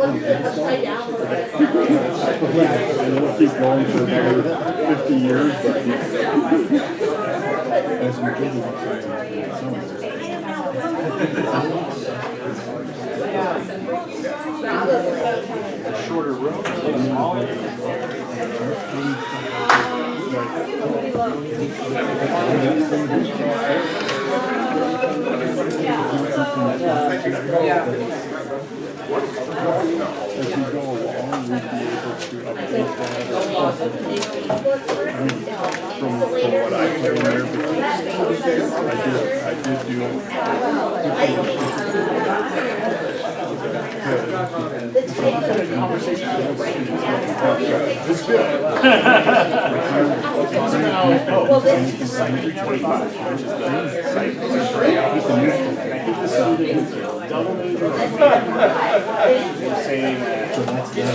It'll keep going for another 50 years, but as some kids shorter room, smaller. As we go along, we'll be able to update that. From what I can there, I did do it. It's good. Well, this is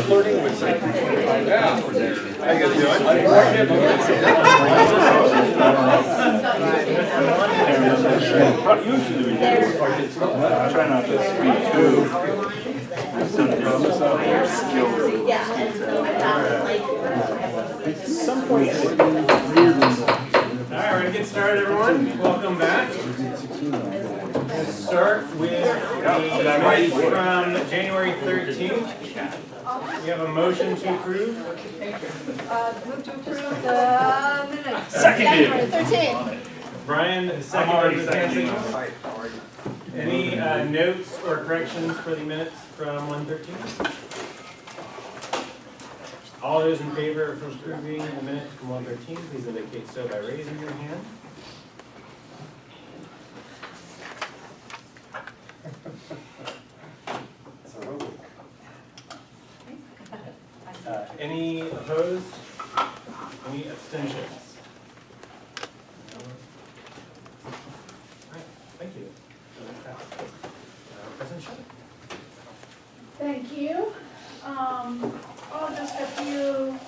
Flirting with Site 325. How you guys doing? Usually we do. Try not to speak too. yeah, and so like At some point, All right, we're gonna get started, everyone. Welcome back. We'll start with the minutes from January 13th. We have a motion to approve. Move to approve the minutes. Seconded. 13. Brian, seconded. Any notes or corrections for the minutes from 113? All those in favor of approving the minutes from 113, please indicate so by raising your hand. Any opposed? Any abstentions? Alright, thank you. President Shelly. Thank you. Just a few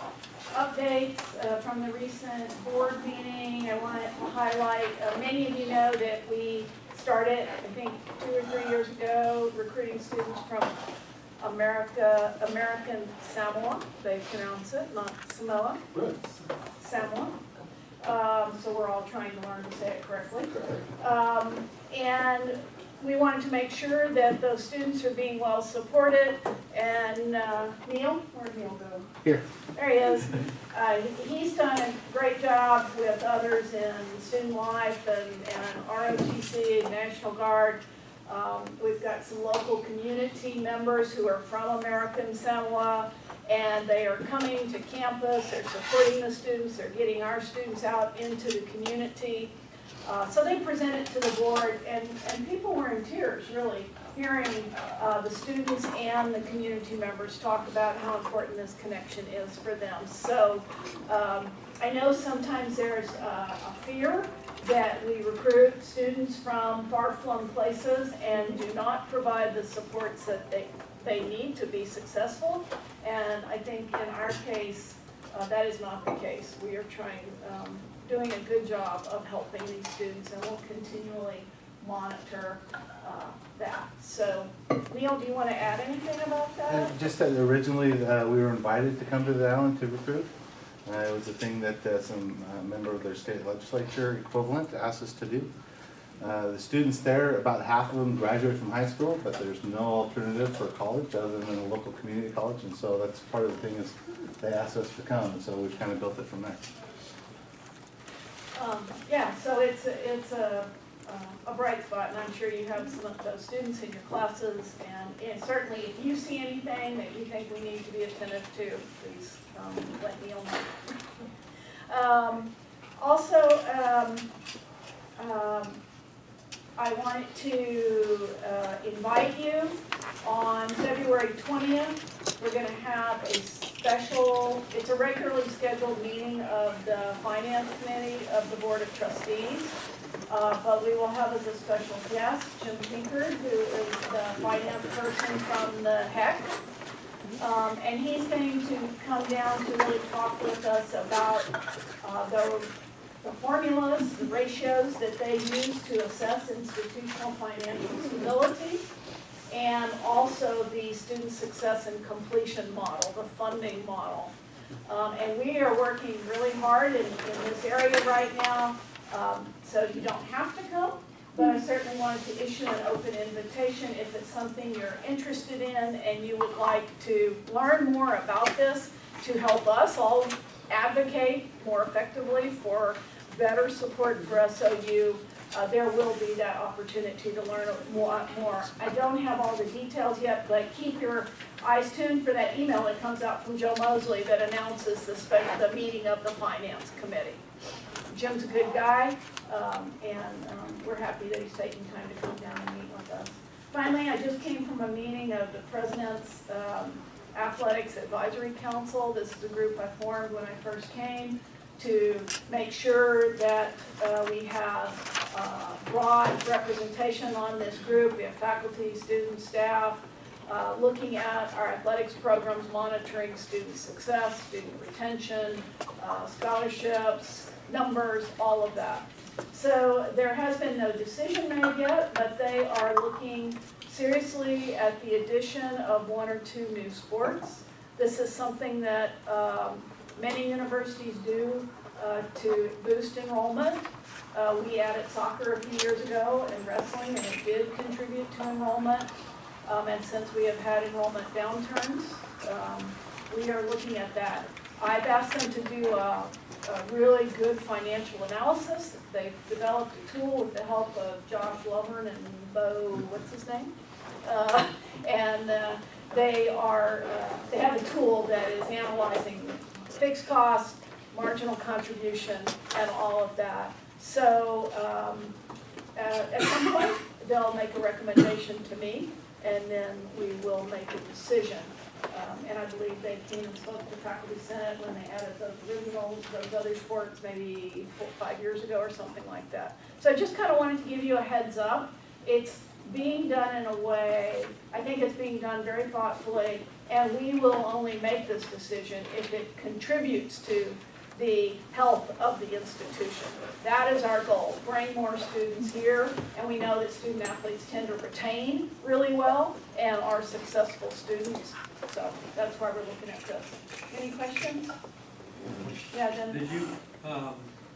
updates from the recent board meeting. I want to highlight, many of you know that we started, I think, 2 or 3 years ago, recruiting students from American Samoa. They pronounce it, not Samoa. Samoa. So we're all trying to learn to say it correctly. And we wanted to make sure that those students are being well supported. And Neil, where'd Neil go? Here. There he is. He's done a great job with others in student life and ROTC, National Guard. We've got some local community members who are from American Samoa, and they are coming to campus, they're supporting the students, they're getting our students out into the community. So they presented to the board, and people were in tears, really, hearing the students and the community members talk about how important this connection is for them. So I know sometimes there's a fear that we recruit students from far-flung places and do not provide the supports that they need to be successful. And I think in our case, that is not the case. We are doing a good job of helping these students, and we'll continually monitor that. So, Neil, do you want to add anything about that? Just that originally we were invited to come to the island to recruit. It was a thing that some member of their state legislature equivalent asked us to do. The students there, about half of them graduate from high school, but there's no alternative for college other than a local community college, and so that's part of the thing is they asked us to come, and so we've kind of built it from there. Yeah, so it's a bright spot, and I'm sure you have some of those students in your classes, and certainly if you see anything that you think we need to be attentive to, please let Neil know. Also, I wanted to invite you on February 20th. We're going to have a special, it's a regularly scheduled meeting of the Finance Committee of the Board of Trustees. But we will have as a special guest Jim Pinkard, who is the finance person from the HEC. And he's going to come down to really talk with us about the formulas, the ratios that they use to assess institutional financial stability. and also the student success and completion model, the funding model. And we are working really hard in this area right now, so you don't have to come, but I certainly wanted to issue an open invitation if it's something you're interested in and you would like to learn more about this to help us all advocate more effectively for better support for SOU. There will be that opportunity to learn a lot more. I don't have all the details yet, but keep your eyes tuned for that email that comes out from Joe Mosley that announces the meeting of the Finance Committee. Jim's a good guy, and we're happy that he's taking time to come down and meet with us. Finally, I just came from a meeting of the President's Athletics Advisory Council. This is a group I formed when I first came to make sure that we have broad representation on this group. We have faculty, students, staff, looking at our athletics programs, monitoring student success, student retention, scholarships, numbers, all of that. So there has been no decision made yet, but they are looking seriously at the addition of 1 or 2 new sports. This is something that many universities do to boost enrollment. We added soccer a few years ago and wrestling, and it did contribute to enrollment. And since we have had enrollment downturns, we are looking at that. I've asked them to do a really good financial analysis. They've developed a tool with the help of Josh Lovern and Bo, what's his name? They have a tool that is analyzing fixed costs, marginal contribution, and all of that. So at some point, they'll make a recommendation to me, and then we will make a decision. And I believe they came and spoke to the Faculty Senate when they added those other sports maybe 5 years ago or something like that. So I just kind of wanted to give you a heads up. It's being done in a way, I think it's being done very thoughtfully, and we will only make this decision if it contributes to the health of the institution. That is our goal, bring more students here, and we know that student athletes tend to retain really well and are successful students. So that's why we're looking at this. Any questions? Yeah, then. Did you,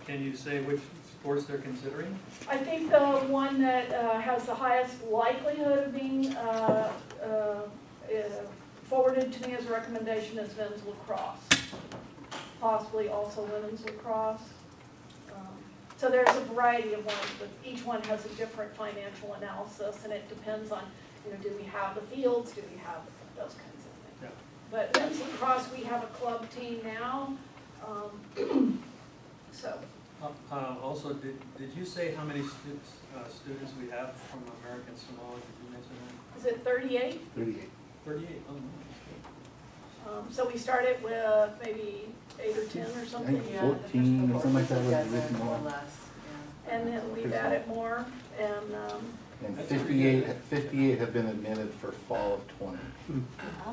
can you say which sports they're considering? I think the one that has the highest likelihood of being forwarded to me as a recommendation is men's lacrosse. Possibly also women's lacrosse. So there's a variety of ones, but each one has a different financial analysis, and it depends on, do we have the fields, do we have those kinds of things. Yeah. But men's lacrosse, we have a club team now, so. Also, did you say how many students we have from American Samoa? Did you mention that? Is it 38? 38. 38. Oh, no. So we started with maybe 8 or 10 or I something. think 14 or something like that was the original. And then we've added more, and, And 58 have been admitted for fall of 20.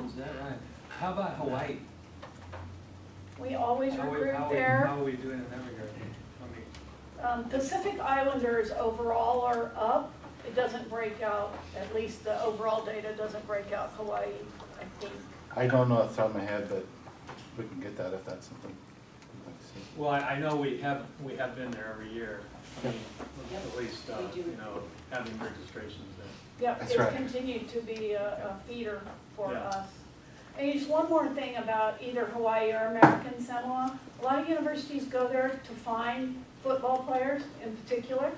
Is that right? How about Hawaii? we always How recruit are there. we doing in that regard? I mean, Pacific Islanders overall are up. It doesn't break out, at least the overall data doesn't break out Hawaii, I think. I don't know off the top of my head, but we can get that if that's something you'd like to see. well, I know we have been there every year. I mean, at least, having registrations there. Yep, That's it's right. continued to be a feeder for Yeah. us. And just one more thing about either Hawaii or American Samoa. A lot of universities go there to find football players in particular.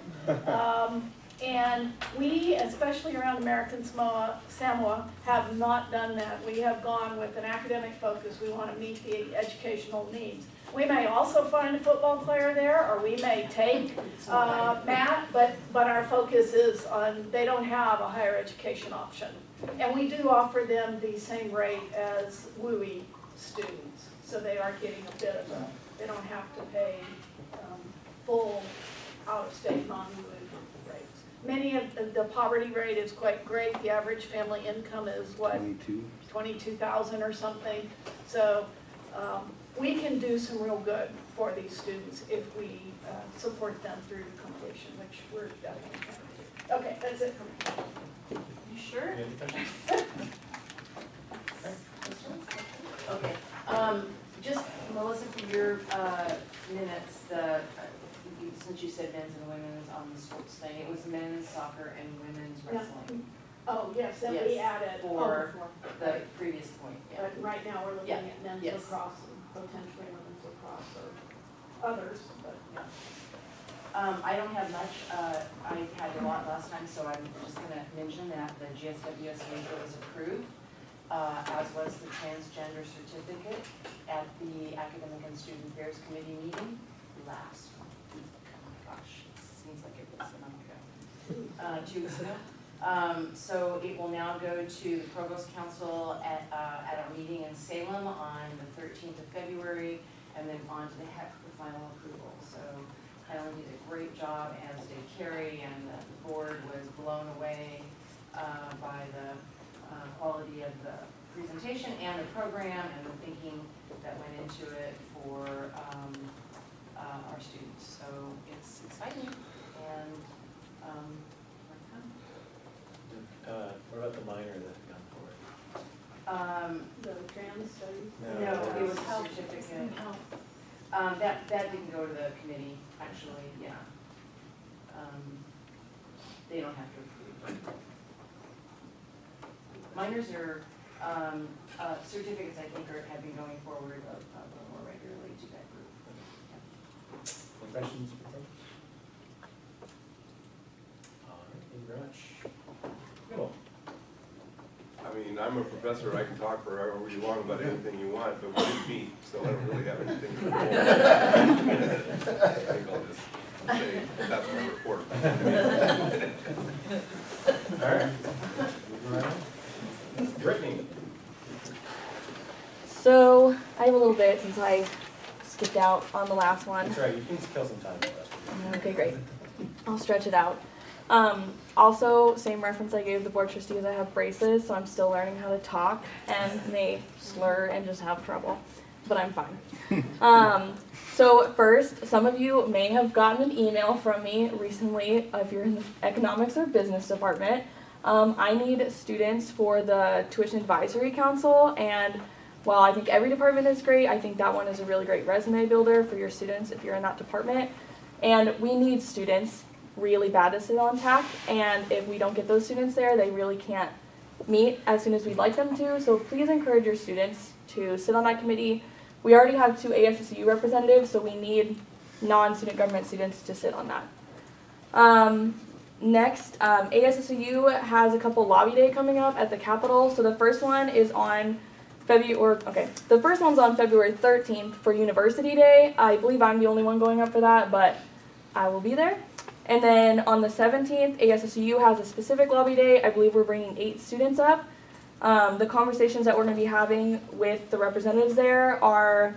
And we, especially around American Samoa, have not done that. We have gone with an academic focus. We want to meet the educational needs. We may also find a football player there, or we may take Matt, but our focus is on, they don't have a higher education option. And we do offer them the same rate as WUI students. So they are getting a bit of a, they don't have to pay full out-of-state non-WUI rates. Many of the poverty rate is quite great. The average family income is what? 22. 22,000 or something. So we can do some real good for these students if we support them through completion, which we're definitely trying to do. Okay, that's it for me. You sure? Any other questions? Okay, just Melissa, for your minutes, since you said men's and women's on the sports thing, it was men's soccer and women's wrestling Oh, yes, and we Yes, added, for the previous point, yeah. but right now we're looking Yeah, at men's yes. lacrosse and potentially women's lacrosse or others, but. I don't have much, I had a lot last time, so I'm just gonna mention that the GSWS major was approved, as was the transgender certificate at the Academic and Student Affairs Committee meeting last week. Oh my gosh, it seems like it was a month ago, 2 weeks ago. So it will now go to the Provost Council at our meeting in Salem on the 13th of February, and then on to the HEC for final approval. So Helen did a great job, as did Carrie, and the board was blown away by the quality of the presentation and the program and the thinking that went into it for our students. So it's exciting, and more to come. What about the minor that got for it? The trans studies. No, it was a certificate. That didn't go to the committee, actually, yeah. They don't have to approve. Minors are, certificates, I think, have been going forward a little more regularly to that group. Any questions for them? All right, thank you very much. Cool. I mean, I'm a professor, I can talk for however you want about anything you want, but we didn't meet, so I don't really have anything to report. I think I'll just say, that's my report. All right. Moving right on. Brittany. So I have a little bit since I skipped out on the last one. That's right, you can kill some time with us. Okay, great. I'll stretch it out. Also, same reference I gave the board trustees, I have braces, so I'm still learning how to talk and may slur and just have trouble, but I'm fine. So first, some of you may have gotten an email from me recently if you're in the economics or business department. I need students for the tuition advisory council, and while I think every department is great, I think that one is a really great resume builder for your students if you're in that department. And we need students really bad to sit on TAC, and if we don't get those students there, they really can't meet as soon as we'd like them to. So please encourage your students to sit on that committee. We already have 2 ASSU representatives, so we need non-student government students to sit on that. Next, ASSU has a couple lobby day coming up at the Capitol. So the first one is on the first one's on February 13th for University Day. I believe I'm the only one going up for that, but I will be there. And then on the 17th, ASSU has a specific lobby day. I believe we're bringing 8 students up. The conversations that we're going to be having with the representatives there are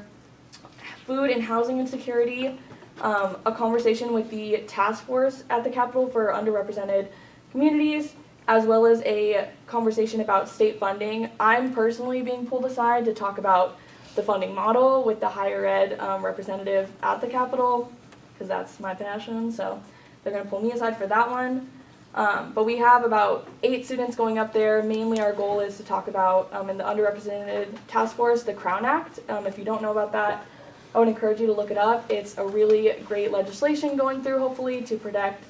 food and housing insecurity, a conversation with the task force at the Capitol for underrepresented communities, as well as a conversation about state funding. I'm personally being pulled aside to talk about the funding model with the higher ed representative at the Capitol, because that's my passion, so they're going to pull me aside for that one. But we have about 8 students going up there. Mainly our goal is to talk about, in the underrepresented task force, the Crown Act. If you don't know about that, I would encourage you to look it up. It's a really great legislation going through, hopefully, to protect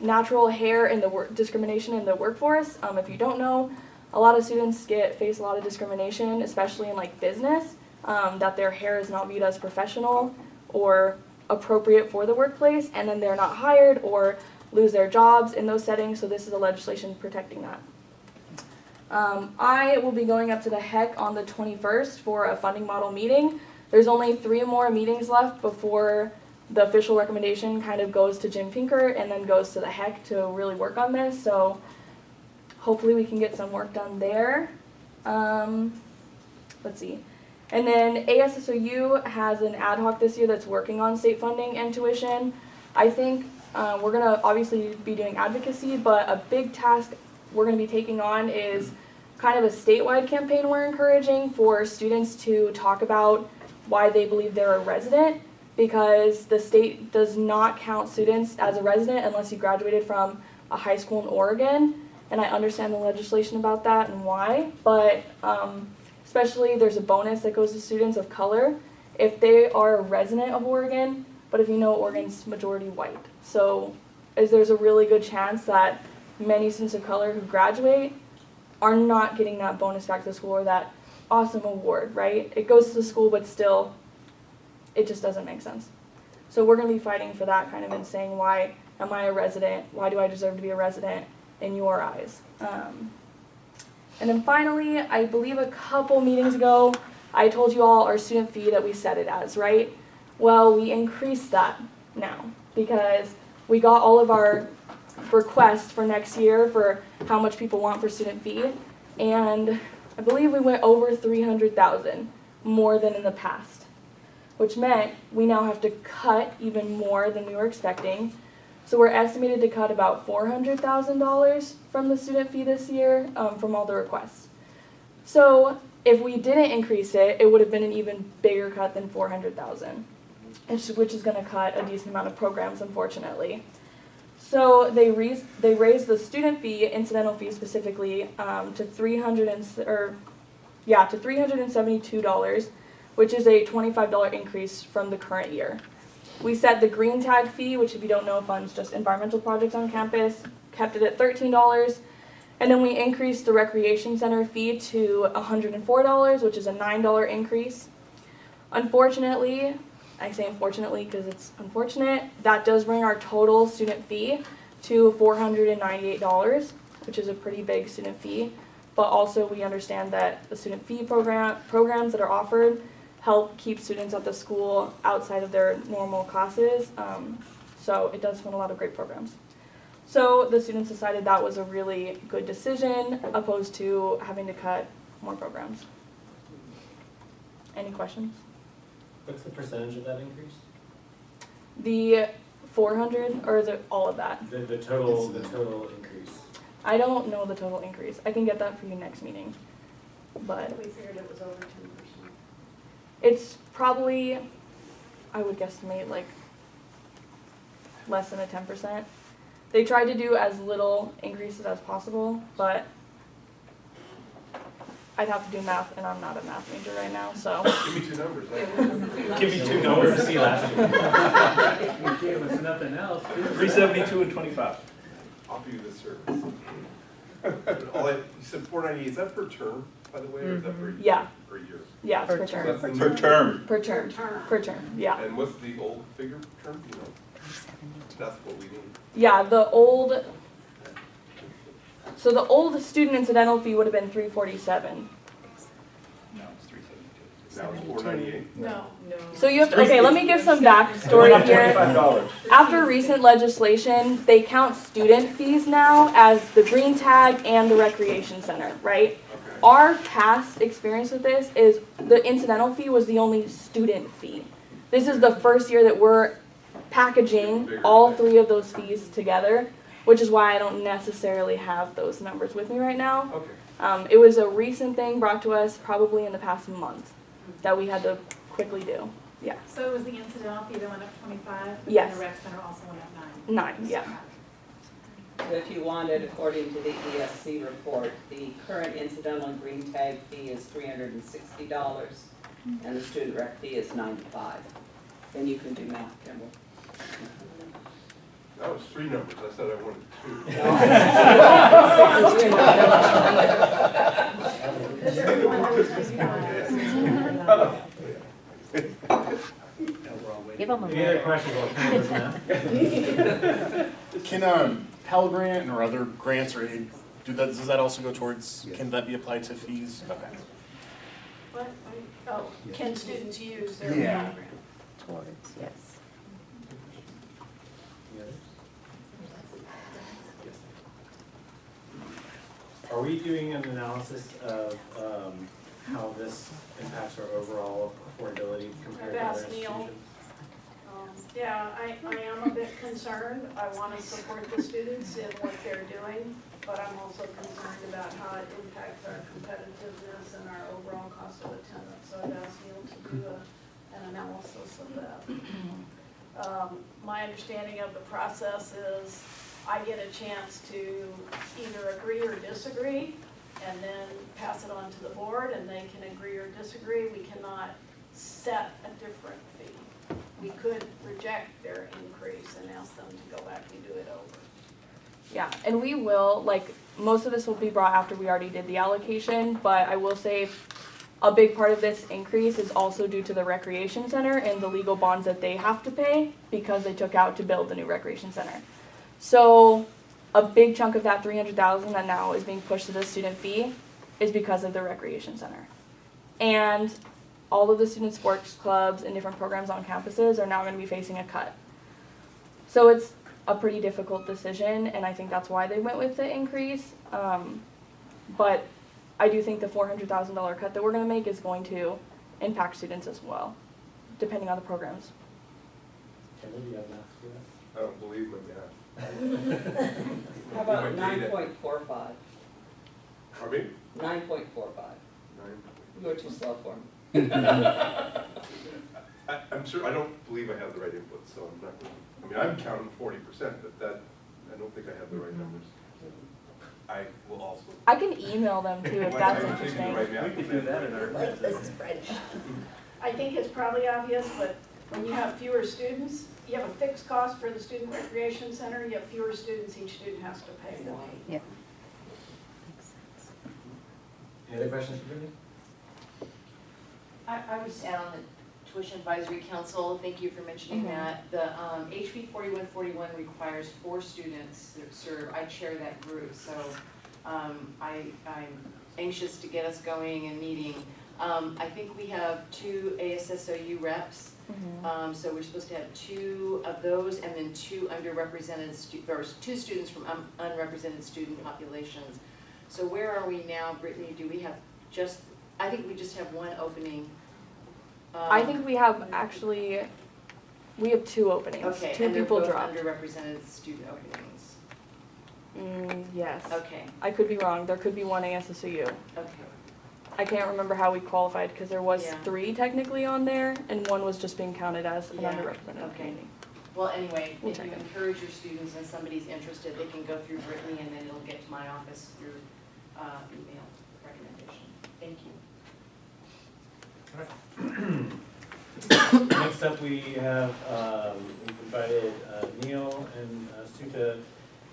natural hair and discrimination in the workforce. If you don't know, a lot of students face a lot of discrimination, especially in like business, that their hair is not viewed as professional or appropriate for the workplace, and then they're not hired or lose their jobs in those settings, so this is a legislation protecting that. I will be going up to the HEC on the 21st for a funding model meeting. There's only 3 more meetings left before the official recommendation kind of goes to Jim Pinker and then goes to the HEC to really work on this, so hopefully we can get some work done there. Let's see. And then ASSOU has an ad hoc this year that's working on state funding and tuition. I think we're going to obviously be doing advocacy, but a big task we're going to be taking on is kind of a statewide campaign we're encouraging for students to talk about why they believe they're a resident, because the state does not count students as a resident unless you graduated from a high school in Oregon. and I understand the legislation about that and why, but especially there's a bonus that goes to students of color if they are a resident of Oregon, but if you know Oregon's majority white. So there's a really good chance that many students of color who graduate are not getting that bonus back to the school or that awesome award, right? It goes to the school, but still, it just doesn't make sense. So we're going to be fighting for that kind of and saying, why am I a resident? Why do I deserve to be a resident in your eyes? And then finally, I believe a couple meetings ago, I told you all our student fee that we set it as, right? Well, we increased that now because we got all of our requests for next year for how much people want for student fee, and I believe we went over 300,000 more than in the past, which meant we now have to cut even more than we were expecting. So we're estimated to cut about $400,000 from the student fee this year from all the requests. So if we didn't increase it, it would have been an even bigger cut than $400,000, which is going to cut a decent amount of programs, unfortunately. So they raised the student fee, incidental fee specifically, to $372, which is a $25 increase from the current year. We set the green tag fee, which if you don't know funds just environmental projects on campus, kept it at $13, and then we increased the recreation center fee to $104, which is a $9 increase. Unfortunately, I say unfortunately because it's unfortunate, that does bring our total student fee to $498, which is a pretty big student fee. But also we understand that the student fee programs that are offered help keep students at the school outside of their normal classes. So it does fund a lot of great programs. So the students decided that was a really good decision opposed to having to cut more programs. Any questions? What's the percentage of that increase? The 400, or is it all of that? The total increase. I don't know the total increase. I can get that for you next meeting. But We figured it was over 10%. it's probably, I would guesstimate, like less than a 10%. They tried to do as little increases as possible, but I'd have to do math, and I'm not a math major right now, so. Give me two numbers. Give me two numbers to see last year. You gave us nothing else. 372 and 25. I'll do this service. You said $498, is that per term, by the way, or is that per year? Yeah. Per year? Yeah, it's per So term. that's the Per new- term. Per term. Per term, yeah. And what's the old figure per term, you know? That's what we need. Yeah, so the old student incidental fee would have been $347. Now it's $498. No. So you have to, okay, let me give some backstory here. $25. After recent legislation, they count student fees now as the green tag and the recreation center, right? Okay. Our past experience with this is the incidental fee was the only student fee. This is the first year that we're packaging all three of those fees together, which is why I don't necessarily have those numbers with me right now. Okay. It was a recent thing brought to us probably in the past month that we had to quickly do. Yeah. So it was the incidental fee that went up 25? Yes. And the rec center also went up 9? 9, yeah. If you wanted, according to the ESC report, the current incidental and green tag fee is $360, and the student rec fee is $95. Then you can do math, Kimball. That was three numbers, I said I wanted Give them a Any other questions about Kimball's math? Can Pell Grant or other grants or aid, does that also go towards, can that be applied to fees? Okay. What? Oh, can students use their Yeah. program? towards, yes. Are we doing an analysis of how this impacts our overall affordability compared to other I've asked Neil. institutions? Yeah, I am a bit concerned. I want to support the students in what they're doing, but I'm also concerned about how it impacts our competitiveness and our overall cost of attendance. So I've asked Neil to do an analysis of that. My understanding of the process is I get a chance to either agree or disagree, and then pass it on to the board, and they can agree or disagree. We cannot set a different fee. We could reject their increase and ask them to go back and do it over. Yeah, and we will, like, most of this will be brought after we already did the allocation, but I will say a big part of this increase is also due to the recreation center and the legal bonds that they have to pay because they took out to build the new recreation center. So a big chunk of that $300,000 that now is being pushed to the student fee is because of the recreation center. And all of the student sports clubs and different programs on campuses are now going to be facing a cut. So it's a pretty difficult decision, and I think that's why they went with the increase. But I do think the $400,000 cut that we're going to make is going to impact students as well, depending on the programs. I don't believe my math. How about You might need it. 9.45? Pardon me? 9.45. Nine. You were too slow for me. I'm sure, I don't believe I have the right input, so I'm not going to, I'm counting 40%, but that, I don't think I have the right numbers. I will also. I can email them too if that's I'm taking the interesting. right math. We could do that in our. Like the spreadsheet. I think it's probably obvious, but when you have fewer students, you have a fixed cost for the student recreation center, you have fewer students, each student has to pay more. Yeah. Any other questions for Brittany? I was on the Tuition Advisory Council, thank you for mentioning that. The HB 4141 requires 4 students that serve, I chair that group, so I'm anxious to get us going and meeting. I think we have 2 ASSOU reps, so we're supposed to have 2 of those and then 2 underrepresented, or 2 students from unrepresented student populations. So where are we now, Brittany? Do we have just, I think we just have 1 opening. I think we have actually, we have 2 openings. Okay, 2 and they're people both dropped. underrepresented student openings. Yes. Okay, I could be wrong. There could be 1 ASSOU. okay. I can't remember how we qualified because there was Yeah. 3 technically on there, and 1 was just being counted as an Yeah, underrepresented okay. community. Well, anyway, We'll if check you it. encourage your students and somebody's interested, they can go through Brittany and then it'll get to my office through email recommendation. Thank you. Next up, we have, we've invited Neil and Sue to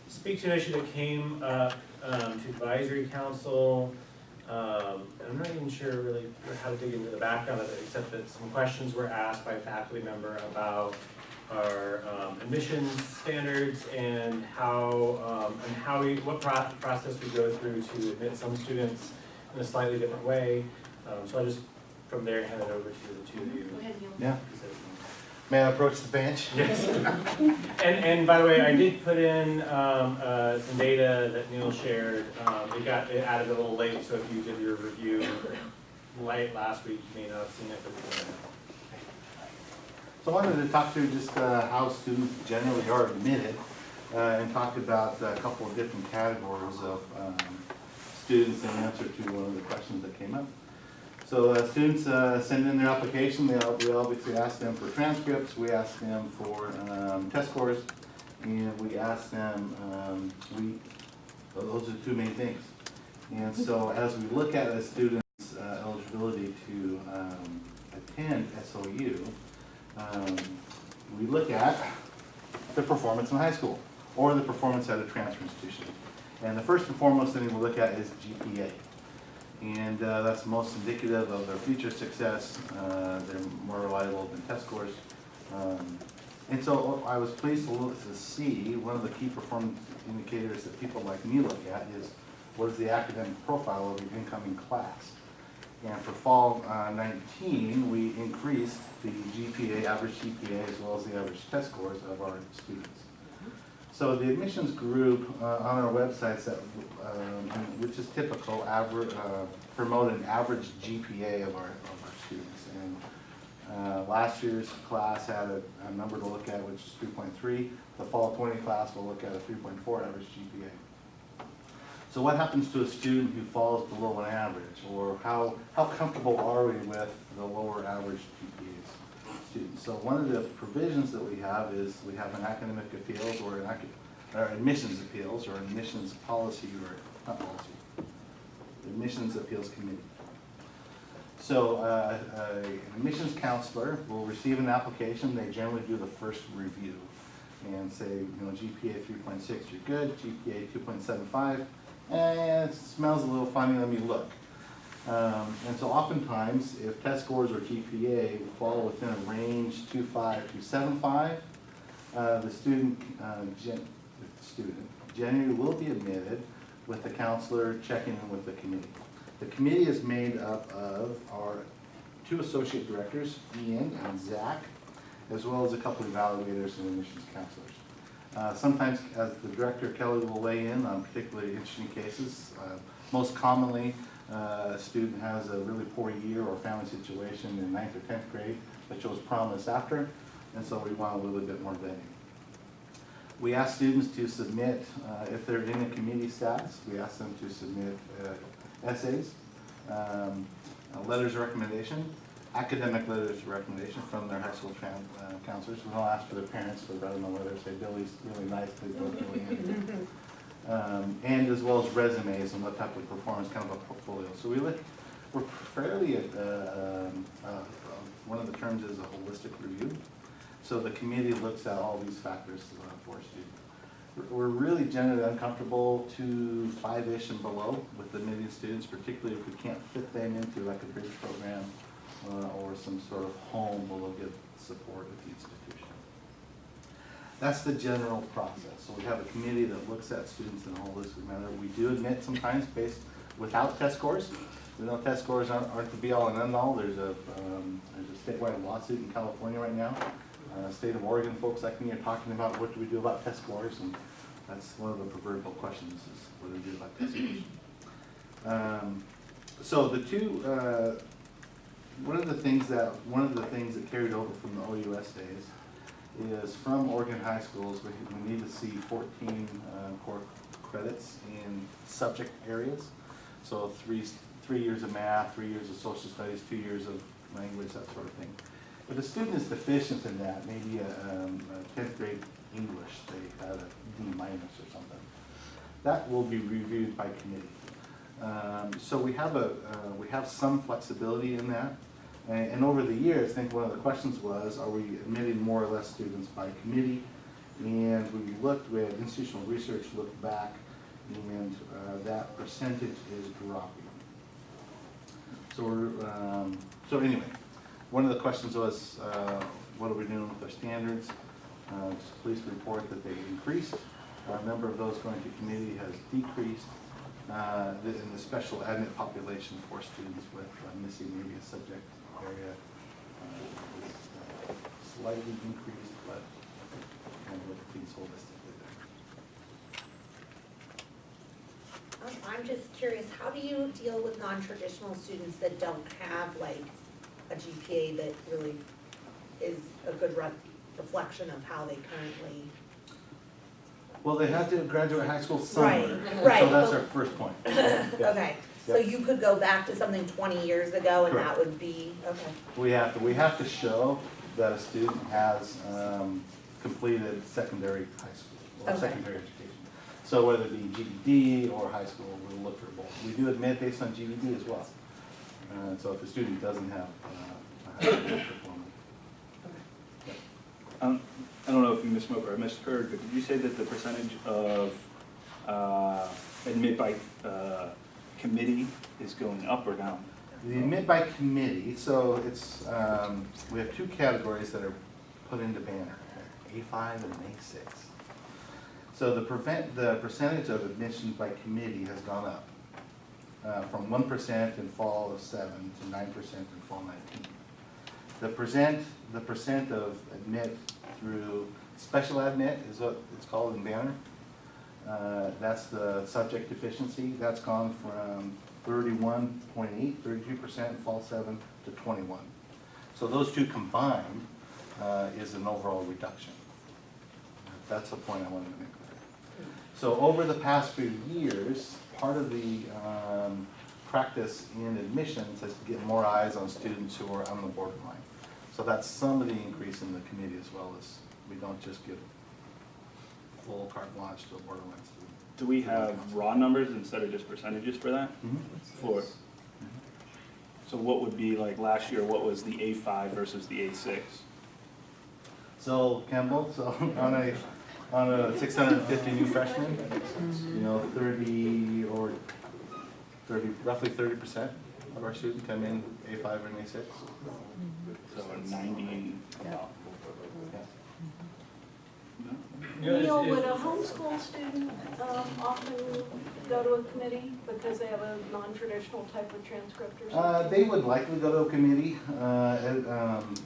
speak to an issue that came up to advisory council. I'm not even sure really how to dig into the background of it, except that some questions were asked by a faculty member about our admissions standards and what process we go through to admit some students in a slightly different way. So I just, from there, hand it over to the 2 of you. Go ahead, Neil. Yeah. May I approach the bench? Yes. And by the way, I did put in some data that Neil shared. It added a little late, so if you did your review late last week, you may not have seen it, but it's in there. So I wanted to talk through just how students generally are admitted and talk about a couple of different categories of students in answer to one of the questions that came up. So students send in their application. We obviously ask them for transcripts, we ask them for test scores, and we ask them, those are the 2 main things. And so as we look at a student's eligibility to attend SOU, we look at the performance in high school or the performance at a transfer institution. And the first and foremost thing we look at is GPA. And that's most indicative of their future success. They're more reliable than test scores. And so I was pleased to see one of the key performance indicators that people like me look at is what is the academic profile of the incoming class. And for fall 19, we increased the GPA, average GPA, as well as the average test scores of our students. So the admissions group on our websites, which is typical, promote an average GPA of our students. And last year's class had a number to look at, which is 3.3. The fall 20 class will look at a 3.4 average GPA. So what happens to a student who falls below an average, or how comfortable are we with the lower average GPAs students? So one of the provisions that we have is we have an academic appeals or or admissions appeals, or admissions policy, or not policy, admissions appeals committee. So an admissions counselor will receive an application. They generally do the first review and say, you know, GPA 3.6, you're good, GPA 2.75, and it smells a little funny, let me look. And so oftentimes, if test scores or GPA fall within a range 2.5 to 7.5, the student generally will be admitted with the counselor checking in with the committee. The committee is made up of our 2 associate directors, Ian and Zach, as well as a couple of evaluators and admissions counselors. Sometimes, as the director, Kelly will weigh in on particularly interesting cases. Most commonly, a student has a really poor year or family situation in 9th or 10th grade that shows promise after, and so we want a little bit more vetting. We ask students to submit, if they're in a committee status, we ask them to submit essays, letters of recommendation, academic letters of recommendation from their high school counselors. We don't ask for their parents to write them a letter, say Billy's really nice, please don't do anything. And as well as resumes and what type of performance, kind of a portfolio. So we're fairly, one of the terms is a holistic review. So the committee looks at all these factors for a student. We're really generally uncomfortable to 5-ish and below with admitting students, particularly if we can't fit them into like a bridge program or some sort of home where they'll get support at the institution. That's the general process. So we have a committee that looks at students in a holistic manner. We do admit sometimes based without test scores. We know test scores aren't the be all and end all. There's a statewide lawsuit in California right now. State of Oregon folks like me are talking about what do we do about test scores, and that's one of the proverbial questions is what do we do about test scores. So the two, one of the things that carried over from the OUS days is from Oregon high schools, we need to see 14 core credits in subject areas. So three years of math, 3 years of social studies, 2 years of language, that sort of thing. If a student is deficient in that, maybe a 10th grade English, they had a D- or something, that will be reviewed by committee. So we have some flexibility in that. And over the years, I think one of the questions was, are we admitting more or less students by committee? And we had institutional research looked back, and that percentage is dropping. So anyway, one of the questions was, what are we doing with our standards? Police report that they increased. Our number of those going to committee has decreased. In the special admit population for students with missing maybe a subject area is slightly increased, but kind of look at things holistically there. I'm just curious, how do you deal with non-traditional students that don't have like a GPA that really is a good reflection of how they currently? Well, they have to graduate high school somewhere, Right. So that's our first point. Yeah. Okay, so Yep. you could go back to something 20 years ago and that Correct. would be, okay. We have to show that a student has completed secondary high school or Okay. secondary education. So whether it be GED or high school, we'll look for both. We do admit based on GED as well. So if a student doesn't have a high school diploma. I don't know if you misspoke or I misheard, but did you say that the percentage of admit by committee is going up or down? The admit by committee, so it's, we have 2 categories that are put into Banner, A5 and A6. So the percentage of admissions by committee has gone up from 1% in fall of 7 to 9% in fall 19. The percent of admit through special admit is what it's called in Banner. That's the subject deficiency. That's gone from 31.8, 32% in fall 7 to 21. So those two combined is an overall reduction. That's the point I wanted to make clear. So over the past few years, part of the practice in admissions is to get more eyes on students who are on the borderline. So that's some of the increase in the committee as well as we don't just give full carte blanche to a borderline student. Do we have raw numbers instead of just percentages for that? For, so what would be like last year, what was the A5 versus the A6? So Campbell, so on a 650 new freshmen, you know, roughly 30% of our students come in A5 and A6. So 90 about. Neil, would a homeschool student often go to a committee because they have a non-traditional type of transcript or something? They would likely go to a committee.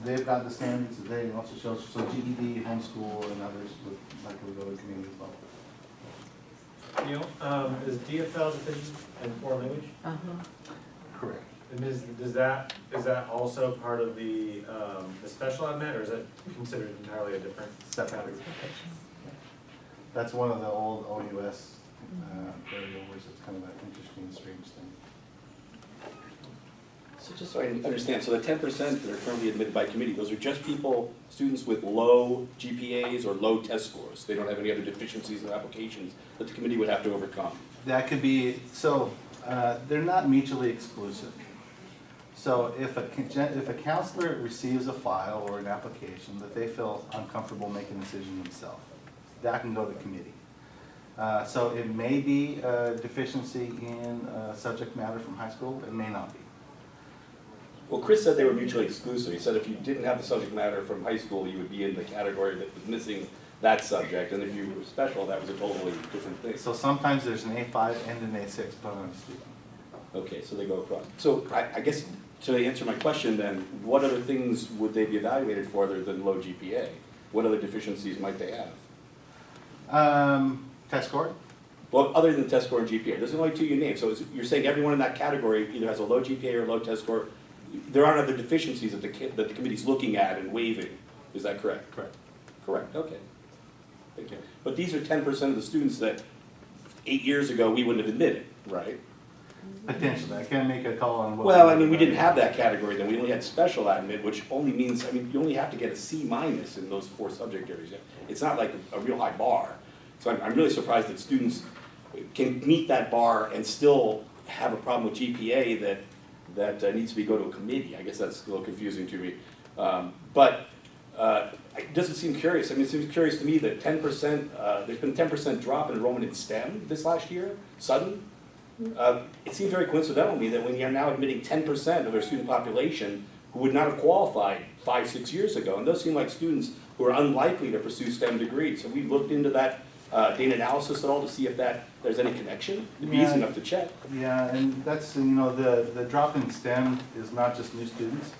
They've got the standards that they also show, so GED, homeschool, and others would likely go to a committee as well. Neil, is DFL deficient in foreign language? Correct. And is that also part of the special ed med, or is it considered entirely a different category? That's one of the old OUS carryovers. It's kind of an interesting, strange thing. So just so I understand, so the 10% that are currently admitted by committee, those are just people, students with low GPAs or low test scores. They don't have any other deficiencies in their applications that the committee would have to overcome. That could be, so they're not mutually exclusive. So if a counselor receives a file or an application that they feel uncomfortable making a decision themselves, that can go to committee. So it may be a deficiency in subject matter from high school, it may not be. Well, Chris said they were mutually exclusive. He said if you didn't have the subject matter from high school, you would be in the category that was missing that subject, and if you were special, that was a totally different thing. So sometimes there's an A5 and an A6 put on a student. Okay, so they go across. So I guess to answer my question then, what other things would they be evaluated for other than low GPA? What other deficiencies might they have? Test score? Well, other than test score and GPA, there's only two you named. So you're saying everyone in that category either has a low GPA or a low test score. There aren't other deficiencies that the committee's looking at and waiving. Is that correct? Correct. Correct, okay. Thank you. But these are 10% of the students that 8 years ago we wouldn't have admitted, right? Potentially. I can't make a call on what. Well, I mean, we didn't have that category then. We only had special admit, which only means, I mean, you only have to get a C- in those 4 subject areas. It's not like a real high bar. So I'm really surprised that students can meet that bar and still have a problem with GPA that needs to go to a committee. I guess that's a little confusing to me. But it doesn't seem curious. I mean, it seems curious to me that 10%, there's been a 10% drop in enrollment in STEM this last year, sudden. It seems very coincidental to me that when you're now admitting 10% of their student population who would not have qualified 5, 6 years ago, and those seem like students who are unlikely to pursue STEM degrees. Have we looked into that data analysis at all to see if there's any connection? It'd be easy enough to check. Yeah, and that's, you know, the drop in STEM is not just new students.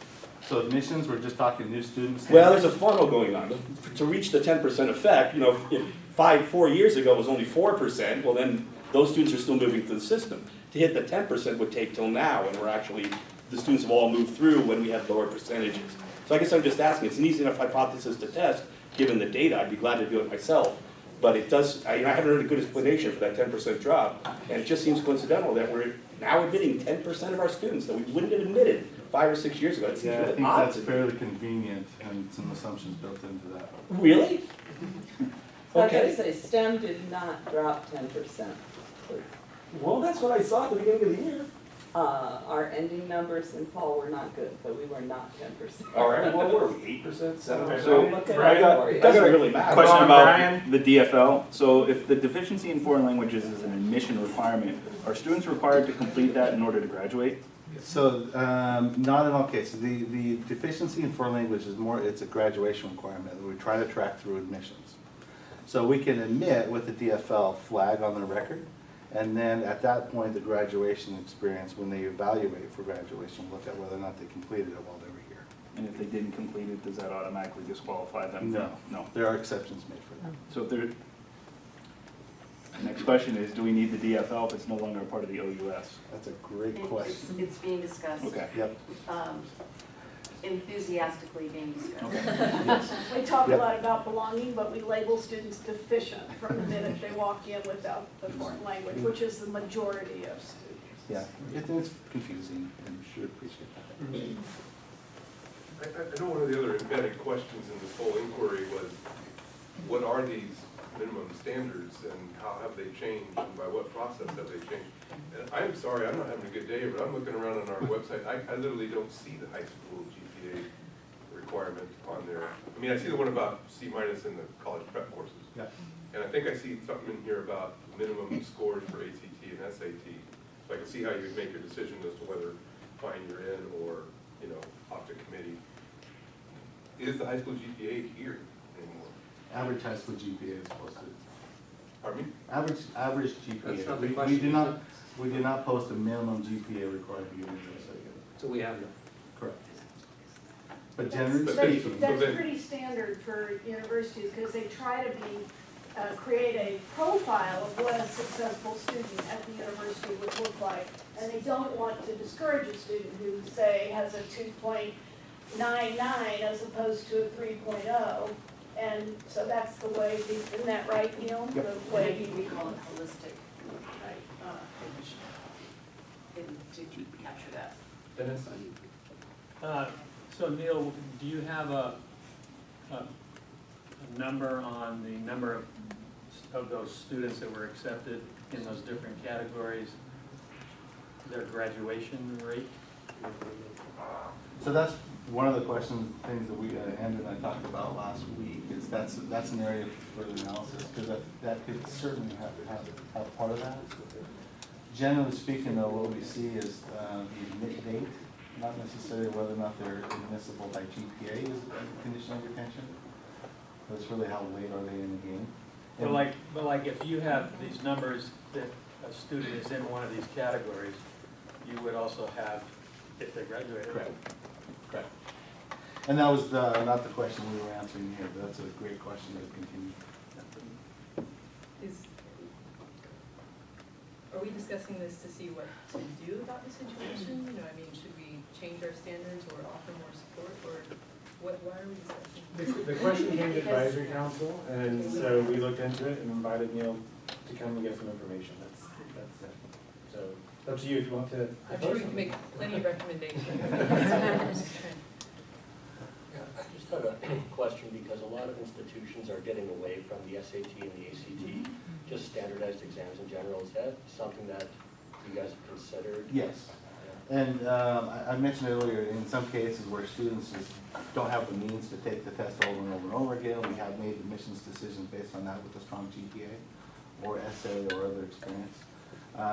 So admissions, we're just talking new students. Well, there's a funnel going on. To reach the 10% effect, you know, if 4 years ago it was only 4%, well then those students are still moving through the system. To hit the 10% would take till now, and we're actually, the students have all moved through when we have lower percentages. So I guess I'm just asking, it's an easy enough hypothesis to test, given the data. I'd be glad to do it myself. But it does, I haven't heard a good explanation for that 10% drop, and it just seems coincidental that we're now admitting 10% of our students that we wouldn't have admitted 5 or 6 years ago. It seems Yeah, I really think odd that's to me. fairly convenient and some assumptions built into that. Really? So I gotta Okay. say, STEM did not drop 10%. Well, that's what I saw at the beginning of the year. Our ending numbers in fall were not good, but we were not 10%. All right, what were we, 8%, 7%? So, Look at I got, it for you. I got really a matter. question Come on, about Brian. the DFL. So if the deficiency in foreign languages is an admission requirement, are students required to complete that in order to graduate? So, not in all cases. The deficiency in foreign language is more, it's a graduation requirement that we try to track through admissions. So we can admit with the DFL flag on their record, and then at that point, the graduation experience, when they evaluate for graduation, look at whether or not they completed it while they were here. And if they didn't complete it, does that automatically disqualify them? No. No. There are exceptions made for that. So if there, next question is, do we need the DFL if it's no longer a part of the OUS? That's a great question. It's being discussed. Okay. Yep. Enthusiastically being discussed. Yes. We talk a Yep. lot about belonging, but we label students deficient from the minute they walk in without the foreign language, which is the majority of students. Yeah, it's confusing, and you should appreciate that. I know one of the other embedded questions in this whole inquiry was, what are these minimum standards and how have they changed and by what process have they changed? And I'm sorry, I'm not having a good day, but I'm looking around on our website, I literally don't see the high school GPA requirement on there. I mean, I see the one about C- in the college prep courses. Yeah. And I think I see something in here about minimum scores for ACT and SAT. So I can see how you would make your decision as to whether fine you're in or, you know, off to committee. Is the high school GPA here anymore? Average high school GPA is posted. Pardon me? Average GPA. That's not the We question, do is not, it? we do not post a minimum GPA required to be in So we have no. Correct. But generally But speaking. That's pretty standard for universities, because they try to create a profile of what a successful student at the university would look like. And they don't want to discourage a student who, say, has a 2.99 as opposed to a 3.0. And so that's the way, isn't that right, Neil? Yep. The way Maybe we call it holistic, to capture that. Dennis? So Neil, do you have a number on the number of those students that were accepted in those different categories, their graduation rate? So that's one of the questions, things that we, Andrew and I talked about last week, is that's an area for further analysis, because that could certainly have part of that. Generally speaking, though, what we see is the admit date, not necessarily whether or not they're admissible by GPA is a condition of retention. But it's really how late are they in the game. But like if you have these numbers that a student is in one of these categories, you would also have if they graduated. Correct. And that was not the question we were answering here, but that's a great question to continue. Are we discussing this to see what to do about the situation? You know, I mean, should we change our standards or offer more support, or why are we discussing? The question came to advisory council, and so we looked into it and invited Neil to come and get some information. That's it. So, it's up to you if you want to. I'm sure we can make plenty of recommendations. I just had a question, because a lot of institutions are getting away from the SAT and the ACT, just standardized exams in general. Is that something that you guys have considered? Yes. And I mentioned earlier, in some cases where students just don't have the means to take the test over and over and over again, we have made admissions decisions based on that with a strong GPA or essay or other experience.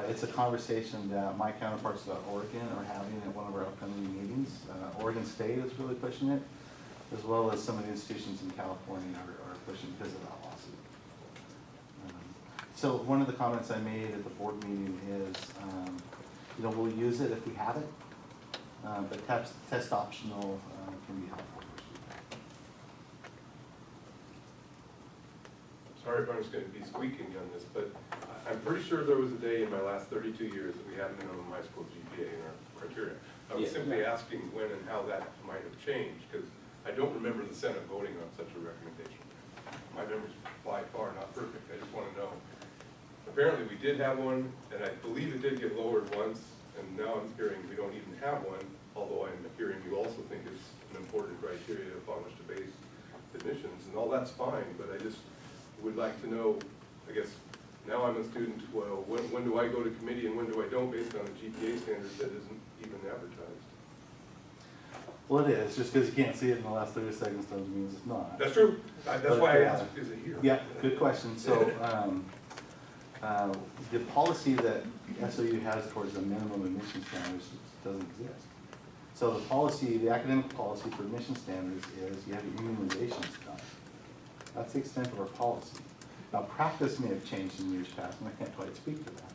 It's a conversation that my counterparts at Oregon are having at one of our upcoming meetings. Oregon State is really pushing it, as well as some of the institutions in California are pushing because of that lawsuit. So one of the comments I made at the board meeting is, you know, we'll use it if we have it, but test optional can be helpful for students. Sorry if I'm just gonna be squeaking on this, but I'm pretty sure there was a day in my last 32 years that we had a minimum high school GPA in our criteria. I was simply asking when and how that might have changed, because I don't remember the Senate voting on such a recommendation. My memory's by far not perfect, I just wanna know. Apparently we did have one, and I believe it did get lowered once, and now I'm hearing we don't even have one, although I'm hearing you also think it's an important criteria upon which to base admissions, and all that's fine, but I just would like to know, I guess, now I'm a student, well, when do I go to committee and when do I don't, based on a GPA standard that isn't even advertised? Well, it is, just because you can't see it in the last 30 seconds doesn't mean it's not. That's true, that's why I asked, is it here? Yeah, good question. So, the policy that SOU has towards the minimum admission standards doesn't exist. So the policy, the academic policy for admission standards is you have your immunizations done. That's the extent of our policy. Now, practice may have changed in years past, and I can't quite speak to that.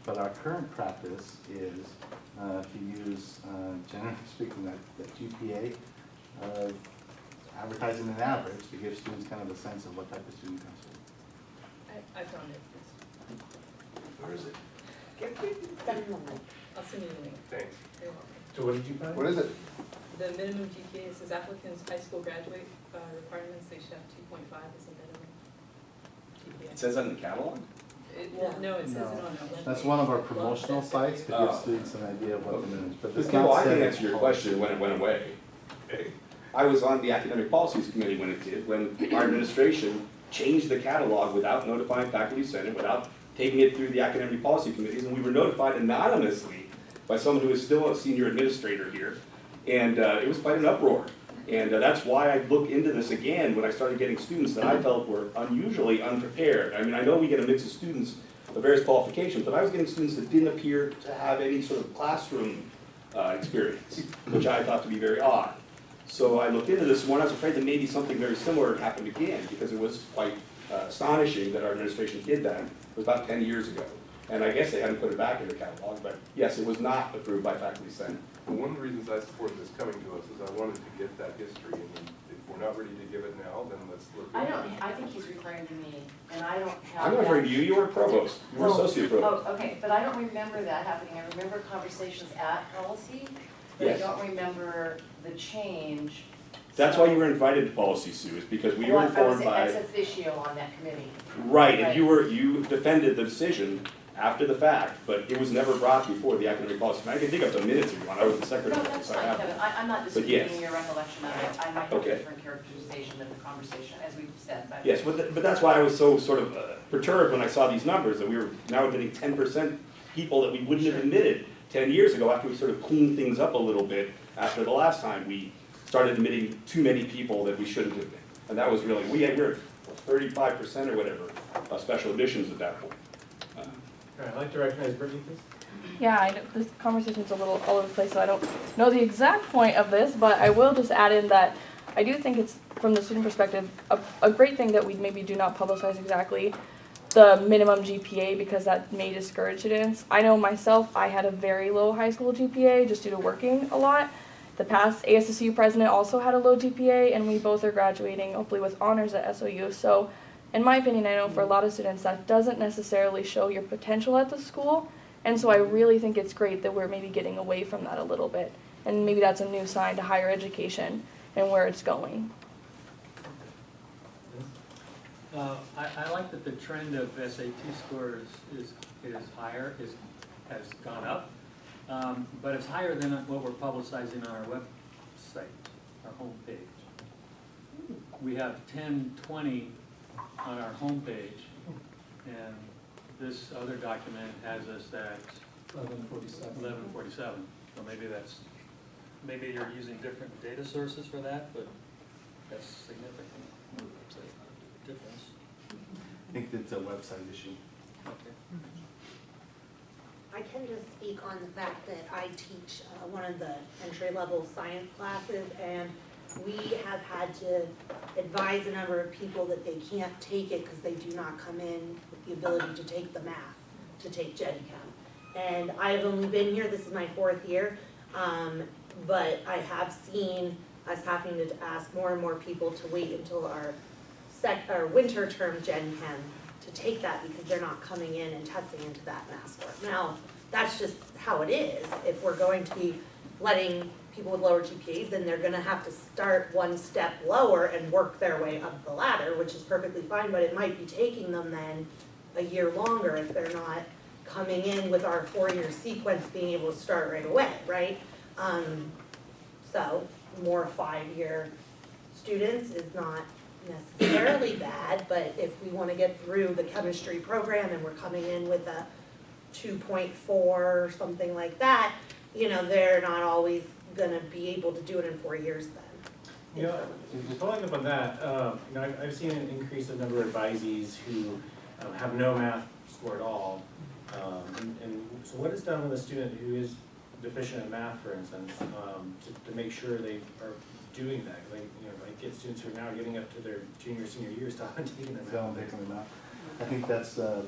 But our current practice is to use, generally speaking, that GPA of advertising an average to give students kind of a sense of what type of student comes through. I found it. Where is it? I'll send you the link. Thanks. You're welcome. So what did you find? What is it? The minimum GPA says applicants' high school graduate requirements, they should have 2.5 as a minimum GPA. It says that in the catalog? No, it says it on our webpage. That's one of our promotional sites to give students an idea of what the minimum is. But it's Well, not I can set in answer your policy. question when it went away. I was on the academic policies committee when it did, when our administration changed the catalog without notifying faculty senate, without taking it through the academic policy committees, and we were notified anonymously by someone who is still a senior administrator here, and it was quite an uproar. And that's why I looked into this again when I started getting students that I felt were unusually unprepared. I mean, I know we get a mix of students of various qualifications, but I was getting students that didn't appear to have any sort of classroom experience, which I thought to be very odd. So I looked into this more, and I was afraid that maybe something very similar happened again, because it was quite astonishing that our administration did that. It was about 10 years ago. And I guess they hadn't put it back in the catalog, but yes, it was not approved by faculty senate. Well, one of the reasons I support this coming to us is I wanted to get that history, and if we're not ready to give it now, then let's look at it. I think he's referring to me, and I don't have. I'm not referring to you, you were provost, you were associate provost. Oh, okay, but I don't remember that happening. I remember conversations at policy, but I Yes. don't remember the change. That's why you were invited to policy, Sue, is because we were informed by. I was ex officio on that committee. Right, and you defended the decision after the fact, but it was never brought before the academic policy. And I can dig up the minutes if you want, I was the No, secretary, that's so I fine, have Kevin. them. I'm not But yes. disputing your recollection of it. I might have a Okay. different characterization of the conversation, as we've said, but. Yes, but that's why I was so sort of perturbed when I saw these numbers, that we were now admitting 10% people that we wouldn't have admitted 10 years ago, after we sort of cleaned things up a little bit after the last time we started admitting too many people that we shouldn't have been. And that was really, we were 35% or whatever special admissions at that point. All right, I'd like to recognize Brittany, please. Yeah, I know this conversation's a little all over the place, so I don't know the exact point of this, but I will just add in that I do think it's, from the student perspective, a great thing that we maybe do not publicize exactly the minimum GPA, because that may discourage students. I know myself, I had a very low high school GPA just due to working a lot. The past ASSU president also had a low GPA, and we both are graduating hopefully with honors at SOU. So in my opinion, I know for a lot of students that doesn't necessarily show your potential at the school. And so I really think it's great that we're maybe getting away from that a little bit. And maybe that's a new sign to higher education and where it's going. I like that the trend of SAT scores is higher, has gone up. But it's higher than what we're publicizing on our website, our homepage. We have 1020 on our homepage, and this other document has us at 1147. So maybe you're using different data sources for that, but that's significant. It's a difference. I think it's a website issue. Okay. I can just speak on the fact that I teach one of the entry-level science classes, and we have had to advise a number of people that they can't take it because they do not come in with the ability to take the math, to take Gen Chem. And I have only been here, this is my 4th year, but I have seen us having to ask more and more people to wait until our winter term Gen Chem to take that, because they're not coming in and testing into that math score. Now, that's just how it is. If we're going to be letting people with lower GPAs, then they're gonna have to start one step lower and work their way up the ladder, which is perfectly fine, but it might be taking them then a year longer if they're not coming in with our 4-year sequence being able to start right away, right? So more 5-year students is not necessarily bad, but if we want to get through the chemistry program and we're coming in with a 2.4 or something like that, you know, they're not always going to be able to do it in 4 years then. Yeah, following up on that, you know, I've seen an increase in number of advisees who have no math score at all. And so what is done with a student who is deficient in math, for instance, to make sure they are doing that? Like, you know, I get students who are now getting up to their junior, senior years still haven't taken their math. I think that's a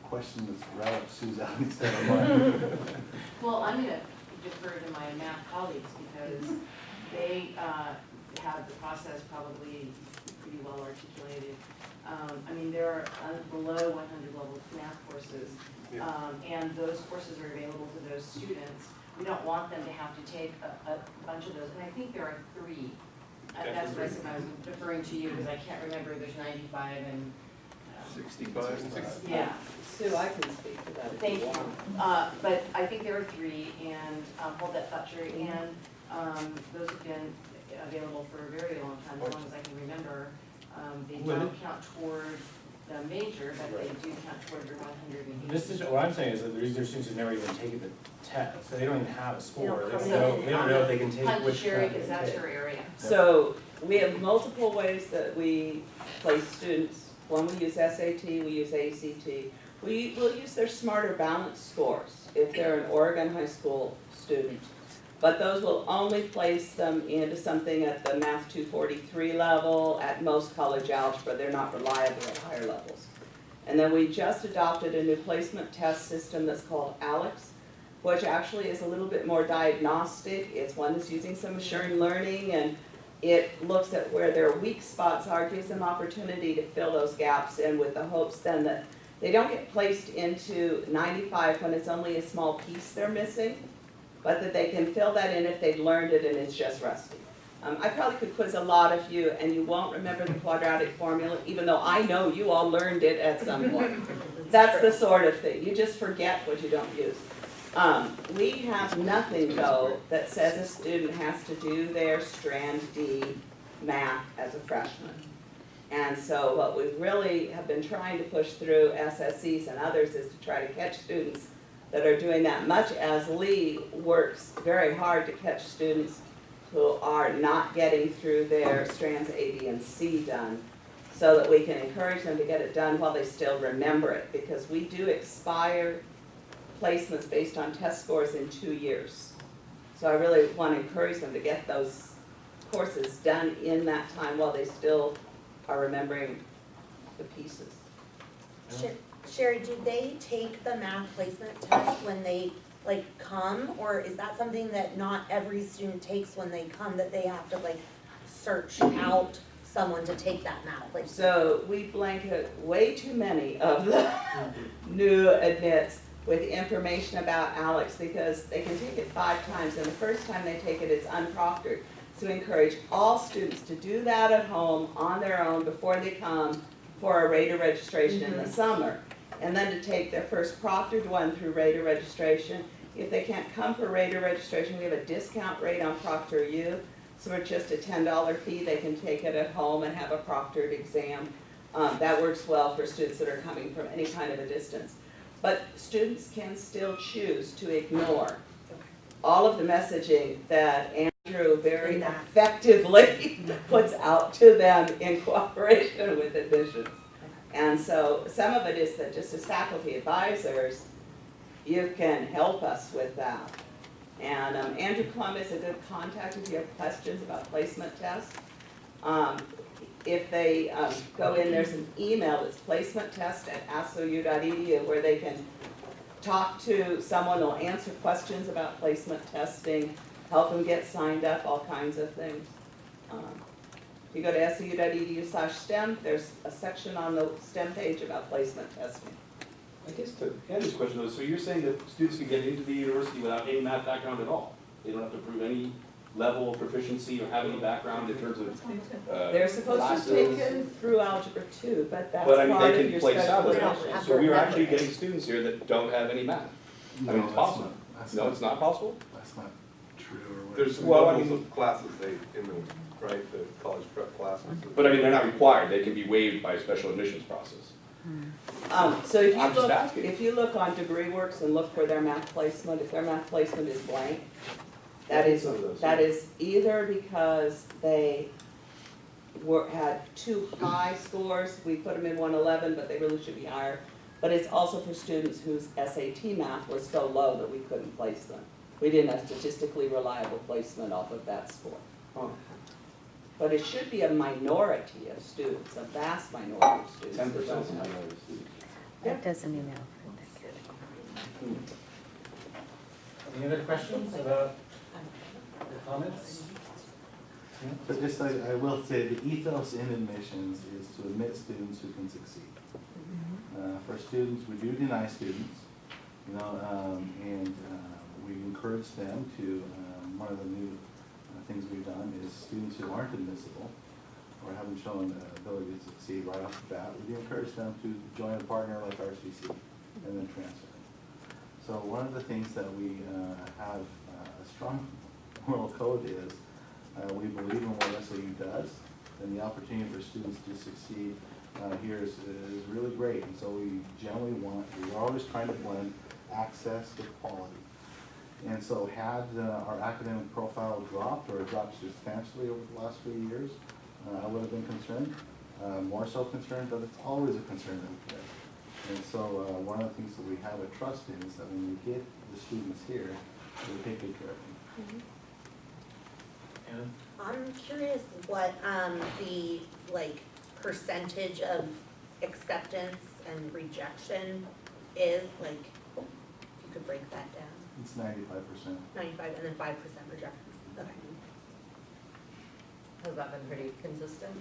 question that's right up Suzanne instead of mine. Well, I'm gonna defer to my math colleagues, because they have the process probably pretty well articulated. I mean, there are below 100 level math courses, and those courses are available to those students. We don't want them to have to take a bunch of those, and I think there are 3. That's what I was deferring to you, because I can't remember, there's 95 and 65 and 60. yeah. Sue, I can speak to that if Thank you you. want. But I think there are 3, and hold that thought, Sherry, and those have been available for a very long time, as long as I can remember. They Would don't it? count toward the major, but they do count toward your 180. This is, what I'm saying is that these are students who've never even taken the test, so they don't even have a score. don't They come don't know, in. they don't know if they can take Punch which Sherry, credit because they that's take. her area. So we have multiple ways that we place students. One, we use SAT, we use ACT. We will use their Smarter Balance scores if they're an Oregon high school student. But those will only place them into something at the Math 243 level, at most college algebra. They're not reliable at higher levels. And then we just adopted a new placement test system that's called ALEX, which actually is a little bit more diagnostic. It's one that's using some machine learning, and it looks at where their weak spots are, gives them opportunity to fill those gaps in, with the hopes then that they don't get placed into 95 when it's only a small piece they're missing, but that they can fill that in if they've learned it and it's just rusty. I probably could quiz a lot of you and you won't remember the quadratic formula, even though I know you all learned it at some point. That's the sort of thing. You just forget what you don't use. We have nothing though that says a student has to do their strand D math as a freshman. And so what we really have been trying to push through SSCs and others is to try to catch students that are doing that, much as Lee works very hard to catch students who are not getting through their strands A, B, and C done, so that we can encourage them to get it done while they still remember it, because we do expire placements based on test scores in 2 years. So I really want to encourage them to get those courses done in that time while they still are remembering the pieces. Sherry, do they take the math placement test when they come, or is that something that not every student takes when they come, that they have to search out someone to take that math placement? So we blanket way too many of the new admits with information about ALEX, because they can take it 5 times, and the first time they take it, it's unproctored. So we encourage all students to do that at home on their own before they come for a Raider registration in the summer. And then to take their first proctored one through Raider registration. If they can't come for Raider registration, we have a discount rate on ProctorU. So for just a $10 fee, they can take it at home and have a proctored exam. That works well for students that are coming from any kind of a distance. But students can still choose to ignore all of the messaging that Andrew very effectively puts out to them in cooperation with admissions. And so some of it is that just as faculty advisors, you can help us with that. And Andrew Plum is a good contact if you have questions about placement tests. If they go in, there's an email that's placementtest@asou.edu where they can talk to someone who'll answer questions about placement testing, help them get signed up, all kinds of things. If you go to sou.edu/STEM, there's a section on the STEM page about placement testing. I guess to Andrew's question though, so you're saying that students can get into the university without any math background at all? They don't have to prove any level of proficiency or have any background in terms of They're supposed classes? to take it through Algebra 2, but that's But I mean, part they of can your place special out of education. it. So we're actually getting students here that don't have any math. I mean, it's possible. No, it's not possible? That's not true. There's some Well, I levels mean- of classes right, the college prep classes. But I mean, they're not required. They can be waived by a special admissions process. So if I'm just you asking. if you look on DegreeWorks and look for their math placement, if their math placement is blank, that is either because they had too high scores, we put them in 111, but they really should be higher. But it's also for students whose SAT math was so low that we couldn't place them. We didn't have statistically reliable placement off of that score. But it should be a minority of students, a vast minority of students. 10% that is don't a have minority of students. That doesn't mean that. Any other questions about the comments? But just I will say, the ethos in admissions is to admit students who can succeed. For students, we do deny students, and we encourage them to, one of the new things we've done is students who aren't admissible or haven't shown the ability to succeed right off the bat, we do encourage them to join a partner like RCC and then transfer. So one of the things that we have a strong moral code is we believe in what SAU does, and the opportunity for students to succeed here is really great. And so we're always trying to blend access with quality. And so had our academic profile dropped or dropped substantially over the last few years, I would have been concerned, more so concerned, but it's always a concern that we get. And so one of the things that we have a trust in is that when we get the students here, we take good care of them. I'm curious what the percentage of acceptance and rejection is, if you could break that down. It's 95%. 95 and then 5% rejection. Okay. Has that been pretty consistent?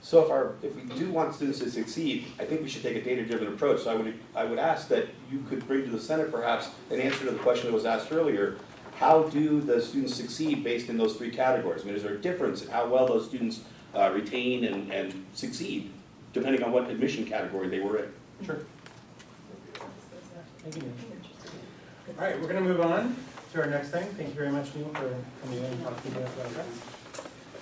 So if we do want students to succeed, I think we should take a data-driven approach. So I would ask that you could bring to the Senate perhaps an answer to the question that was asked earlier. How do the students succeed based in those three categories? I mean, is there a difference in how well those students retain and succeed, depending on what admission category they were in? Sure. Thank you. All right, we're going to move on to our next thing. Thank you very much, Neil, for coming in and talking to us about that.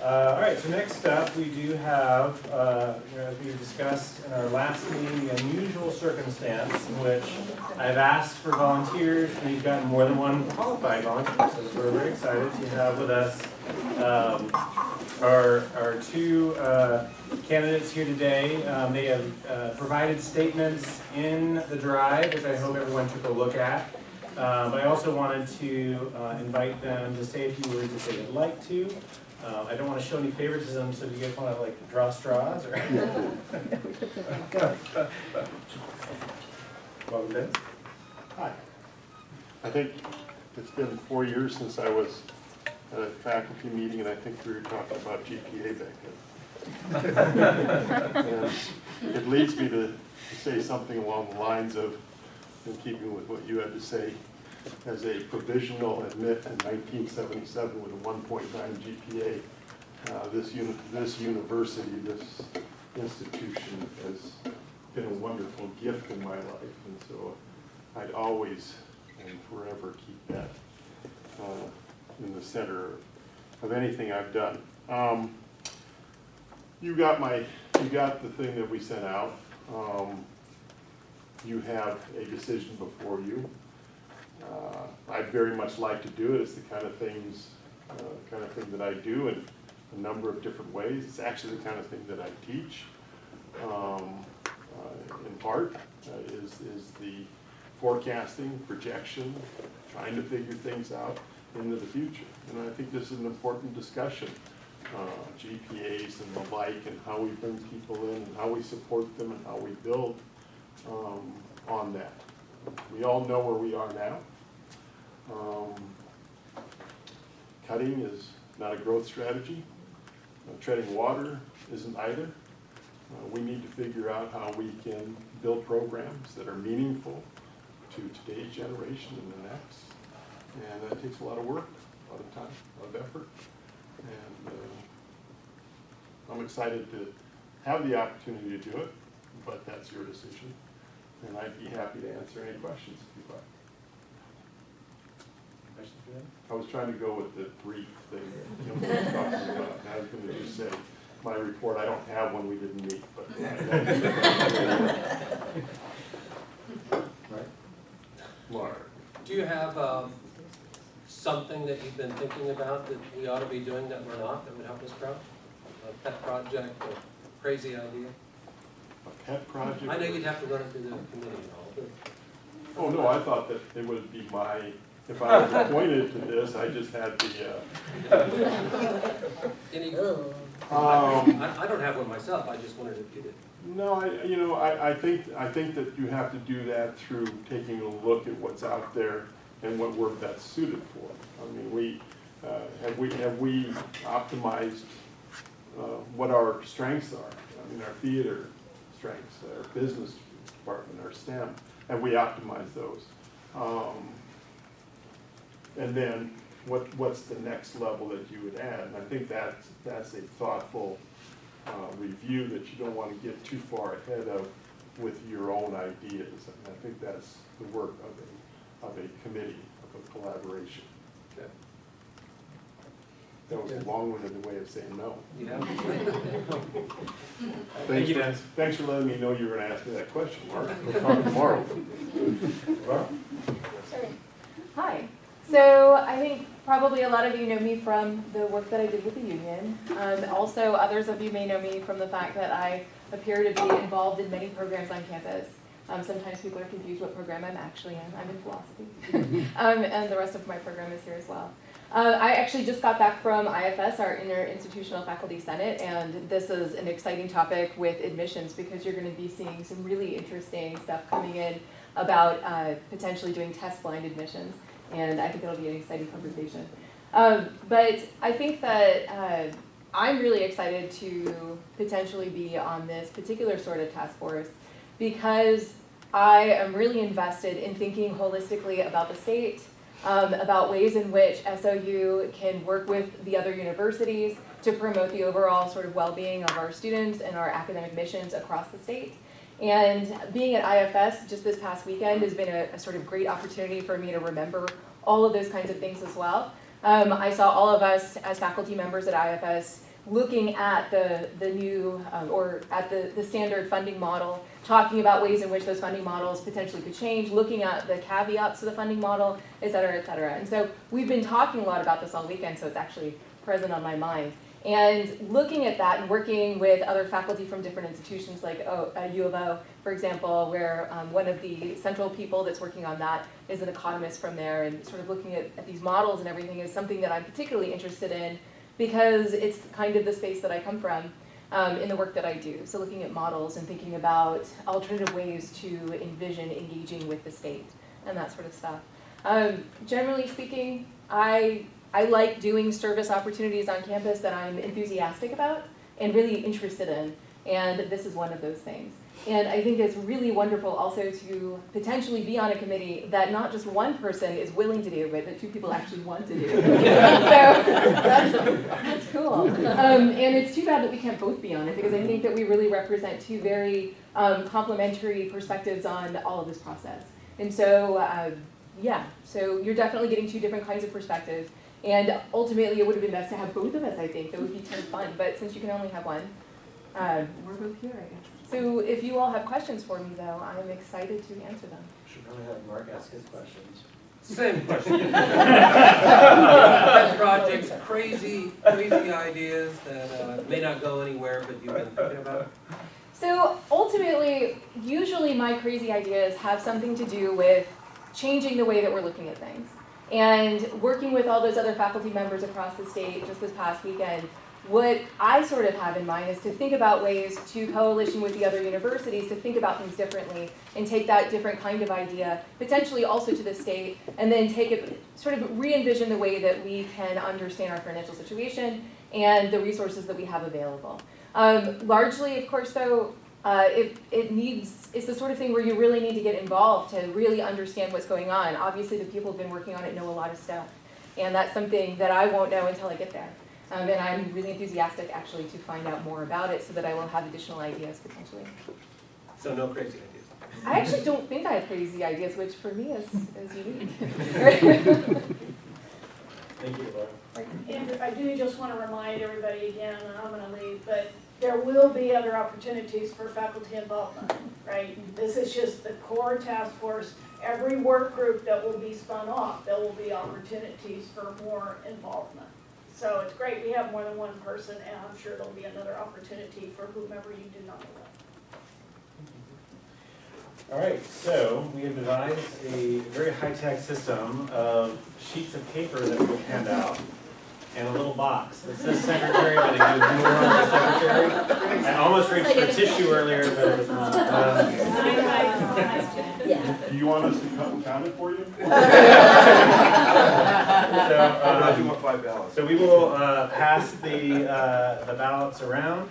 All right, so next up, we do have, as we discussed in our last meeting, the unusual circumstance in which I've asked for volunteers, and we've gotten more than one qualified volunteer, so we're very excited to have with us our two candidates here today. They have provided statements in the drive, which I hope everyone took a look at. But I also wanted to invite them to say a few words if they would like to. I don't want to show any favoritism, so do you guys want to draw straws or? Welcome, Vince. Hi. I think it's been 4 years since I was at a faculty meeting, and I think we were talking about GPA back then. And it leads me to say something along the lines of, in keeping with what you had to say, as a provisional admit in 1977 with a 1.9 GPA, this university, this institution has been a wonderful gift in my life, and so I'd always and forever keep that in the center of anything I've done. You got the thing that we sent out. You have a decision before you. I'd very much like to do it. It's the kind of thing that I do in a number of different ways. It's actually the kind of thing that I teach. In part, is the forecasting, projection, trying to figure things out into the future. And I think this is an important discussion. GPAs and the like, and how we bring people in, and how we support them, and how we build on that. We all know where we are now. Cutting is not a growth strategy. Treading water isn't either. We need to figure out how we can build programs that are meaningful to today's generation and the next. And that takes a lot of work, a lot of time, a lot of effort. And I'm excited to have the opportunity to do it, but that's your decision. And I'd be happy to answer any questions if you'd like. Questions for them? I was trying to go with the brief thing that Kim was talking about. I was going to just say, my report, I don't have one, we didn't meet, but. Right. Mark. Do you have something that you've been thinking about that we ought to be doing that we're not, that would help us grow? A pet project, a crazy idea? A pet project? I know you'd have to run it through the committee and all, but. Oh, no, I thought that it would be if I was appointed to this, I just had I don't have one myself, I just wondered if you did. No, I think that you have to do that through taking a look at what's out there and what we're best suited for. I mean, have we optimized what our strengths are? I mean, our theater strengths, our business department, our STEM. Have we optimized those? And then what's the next level that you would add? And I think that's a thoughtful review that you don't want to get too far ahead of with your own ideas. And I think that's the work of a committee, of a collaboration. Okay. That was a long-winded way of saying no. Yeah. Thank you, Dennis. Thanks for letting me know you were gonna ask me that question, Mark. We'll talk tomorrow. Sure. Hi. So I think probably a lot of you know me from the work that I did with the union. Also, others of you may know me from the fact that I appear to be involved in many programs on campus. Sometimes people are confused what program I'm actually in. I'm in philosophy. And the rest of my program is here as well. I actually just got back from IFS, our Interinstitutional Faculty Senate, and this is an exciting topic with admissions because you're going to be seeing some really interesting stuff coming in about potentially doing test-blind admissions, and I think it'll be an exciting conversation. But I think that I'm really excited to potentially be on this particular sort of task force because I am really invested in thinking holistically about the state, about ways in which SOU can work with the other universities to promote the overall sort of well-being of our students and our academic missions across the state. And being at IFS just this past weekend has been a sort of great opportunity for me to remember all of those kinds of things as well. I saw all of us as faculty members at IFS looking at the new, or at the standard funding model, talking about ways in which those funding models potentially could change, looking at the caveats to the funding model, et cetera, et cetera. And so we've been talking a lot about this all weekend, so it's actually present on my mind. And looking at that and working with other faculty from different institutions like U of O, for example, where one of the central people that's working on that is an economist from there, and sort of looking at these models and everything is something that I'm particularly interested in because it's kind of the space that I come from in the work that I do. So looking at models and thinking about alternative ways to envision engaging with the state and that sort of stuff. Generally speaking, I like doing service opportunities on campus that I'm enthusiastic about and really interested in, and this is one of those things. And I think it's really wonderful also to potentially be on a committee that not just one person is willing to do, but that two people actually want to do. So that's cool. And it's too bad that we can't both be on it because I think that we really represent two very complementary perspectives on all of this process. And so, yeah, so you're definitely getting two different kinds of perspectives. And ultimately, it would have been best to have both of us, I think. That would be kind of fun. But since you can only have one, we're both here, I guess. So if you all have questions for me, though, I'm excited to answer them. Should probably have Mark ask his questions. Same question. Pet projects, crazy ideas that may not go anywhere, but you've been thinking about? So ultimately, usually my crazy ideas have something to do with changing the way that we're looking at things. And working with all those other faculty members across the state just this past weekend, what I sort of have in mind is to think about ways to coalition with the other universities to think about things differently and take that different kind of idea, potentially also to the state, and then take it, sort of re-envision the way that we can understand our financial situation and the resources that we have available. Largely, of course, though, it's the sort of thing where you really need to get involved to really understand what's going on. Obviously, the people who've been working on it know a lot of stuff, and that's something that I won't know until I get there. And I'm really enthusiastic, actually, to find out more about it so that I will have additional ideas, potentially. So no crazy ideas? I actually don't think I have crazy ideas, which for me is unique. Thank you, Laura. And I do just want to remind everybody again, and I'm going to leave, but there will be other opportunities for faculty involvement, right? This is just the core task force. Every work group that will be spun off, there will be opportunities for more involvement. So it's great we have more than one person, and I'm sure there'll be another opportunity for whomever you do not elect. All right, so we have devised a very high-tech system of sheets of paper that we will hand out and a little box that says secretary, but it gives more on the secretary. I almost reached for tissue earlier, but it was not. Do you want us to count it for you? You want 5 ballots. So we will pass the ballots around.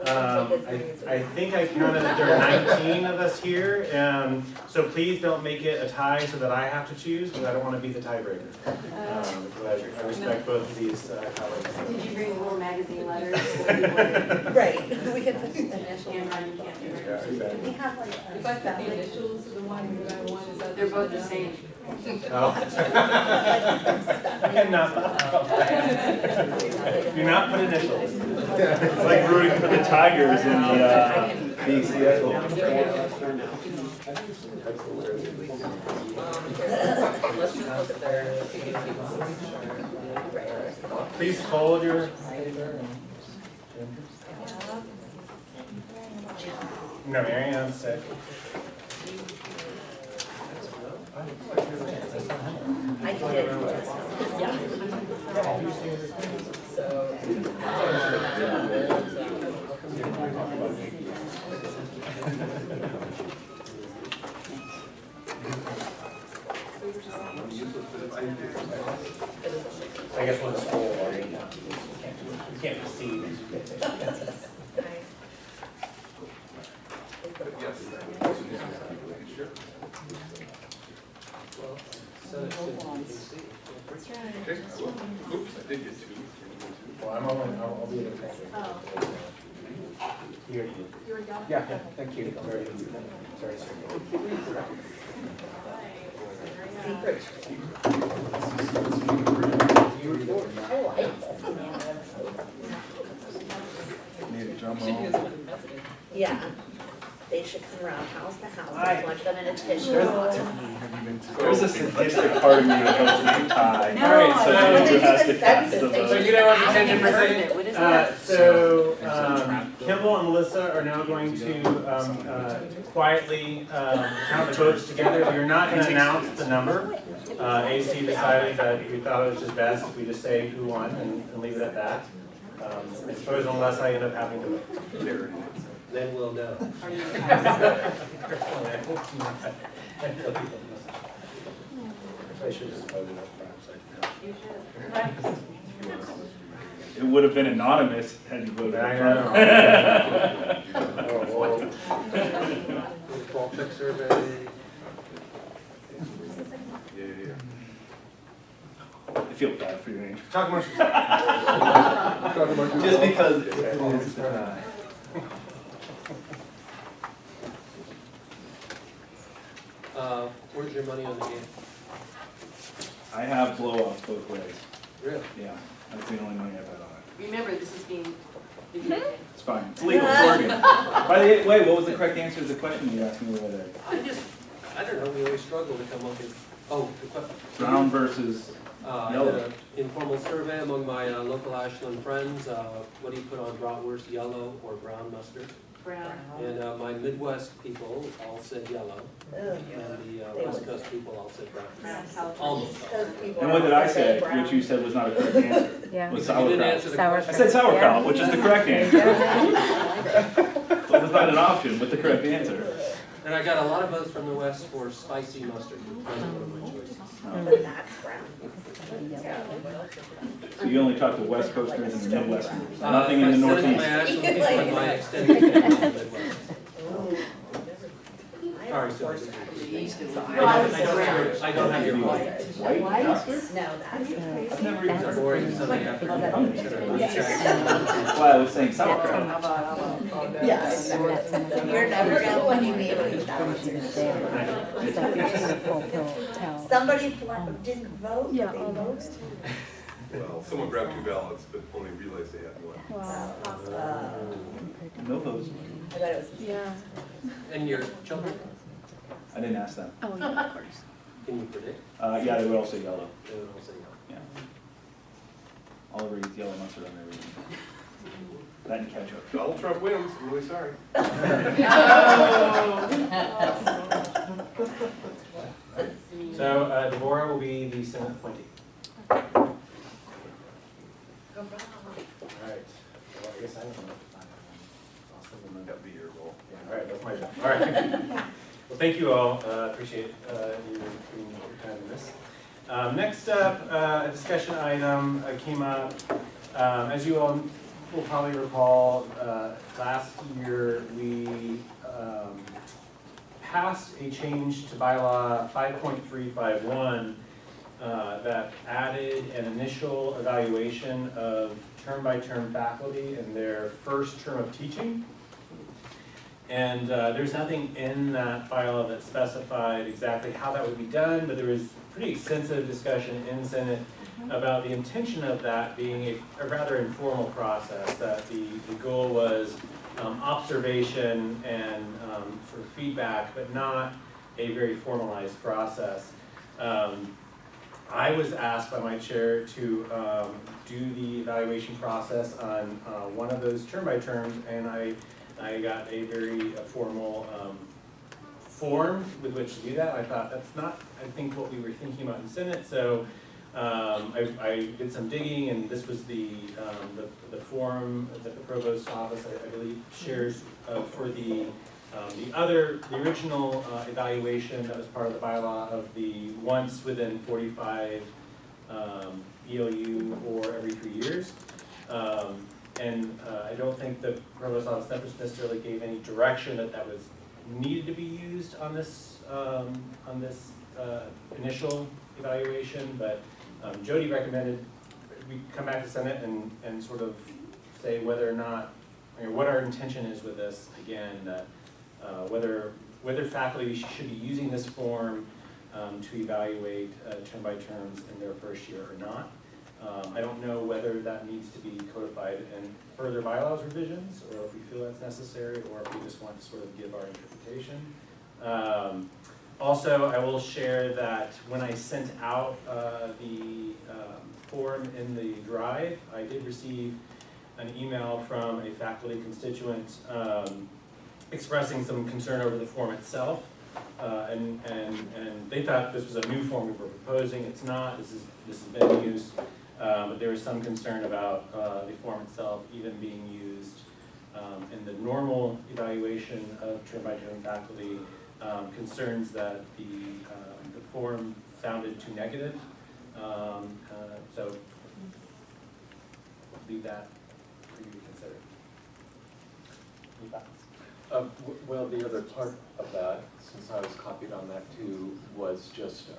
I think I counted that there are 19 of us here, so please don't make it a tie so that I have to choose, because I don't want to be the tiebreaker. I respect both of these colleagues. Did you bring more magazine letters? Right. We could put Initial handwriting can't be written. we have like If I put the initials of the one that I want, is that They're both the same. Oh. I had not thought about Do not put initials. It's like rooting for the Tigers in the BCS. Please hold your. No, Mary Ann's sick. I did. I guess we'll just roll on it now. You can't proceed. Okay, oops, I did get two. Well, I'll be able to. Here. Yeah, thank you. Sorry. Need a drum roll. Yeah, they should come around house to house Hi. and collect them in a tissue. There's a sadistic part of me that goes to tie. No, All right, so- who has to cast the So vote? you know what attention for a second? Kimball and Melissa are now going to quietly count the votes together. We are not going to announce the number. AC decided that we thought it was just best if we just say who won and leave it at that. I suppose unless I end up having to vote. Then we'll know. I should just vote it up front. It would have been anonymous had you voted. I know. Ball check survey. I feel bad for you, Andrew. Talk more. Just because it is. Where's your money on the game? I have blowouts both ways. Really? Yeah, that's the only money I've had on it. Remember, this is being videotaped. It's fine. It's legal. It's working. By the way, what was the correct answer to the question you asked me over there? I don't know, we always struggle to come up with, the question. Brown versus I did yellow. an informal survey among my local Ashland friends. What do you put on bratwurst, yellow or brown mustard? Brown. And my Midwest people all said yellow. And the West Coast people all said brown. Almost. And what did I say, which you said was not a correct answer? Yeah. Was You didn't sauerkraut. answer the question. I said sauerkraut, which is the correct answer. So it was not an option, but the correct answer. And I got a lot of votes from the West for spicy mustard. That was one of my choices. But that's brown. So you only talk to West Coasters and the Midwesterners, nothing in the Northeast. My extended family in the Midwest. Sorry, Susan. I don't have your white. White mustard? No, that's. I've never even It's a boring Sunday afternoon. That's why I was saying sauerkraut. Yes. You're never gonna be able to eat that one. Somebody didn't vote, did they vote? Well, someone grabbed two ballots, but only realized they had one. No votes. I thought it was. Yeah. And your children, I didn't ask them. Oh, yeah, of course. can you predict? Yeah, they would all say yellow. They would all say no. Yeah. Oliver eats yellow mustard on everything. That and ketchup. Donald Trump wins, I'm really sorry. So Deborah will be the Senate appointee. All right. Well, I guess I don't know. That'd be your goal. Yeah, all right, that's my job. All right. Well, thank you all. Appreciate you being your time in this. Next up, a discussion item came up. As you all will probably recall, last year we passed a change to bylaw 5.351 that added an initial evaluation of term-by-term faculty in their first term of teaching. And there's nothing in that bylaw that specified exactly how that would be done, but there was pretty extensive discussion in Senate about the intention of that being a rather informal process, that the goal was observation and sort of feedback, but not a very formalized process. I was asked by my chair to do the evaluation process on one of those term by terms, and I got a very formal form with which to do that. I thought that's not, I think, what we were thinking about in Senate, so I did some digging, and this was the form that the provost's office, I believe, shares for the original evaluation that was part of the bylaw of the once within 45 ELU or every 3 years. I don't think the provost's office necessarily gave any direction that was needed to be used on this initial evaluation, but Jody recommended we come back to Senate and sort of say whether or not, what our intention is with this again, that whether faculty should be using this form to evaluate term by terms in their first year or not. I don't know whether that needs to be codified in further bylaws revisions, or if we feel that's necessary, or if we just want to sort of give our interpretation. Also, I will share that when I sent out the form in the drive, I did receive an email from a faculty constituent expressing some concern over the form itself. And they thought this was a new form we were proposing. It's not. This has been used. But there was some concern about the form itself even being used in the normal evaluation of term-by-term faculty. Concerns that the form sounded too negative. So leave that for you to consider. Any thoughts? Well, the other part of that, since I was copied on that too, was just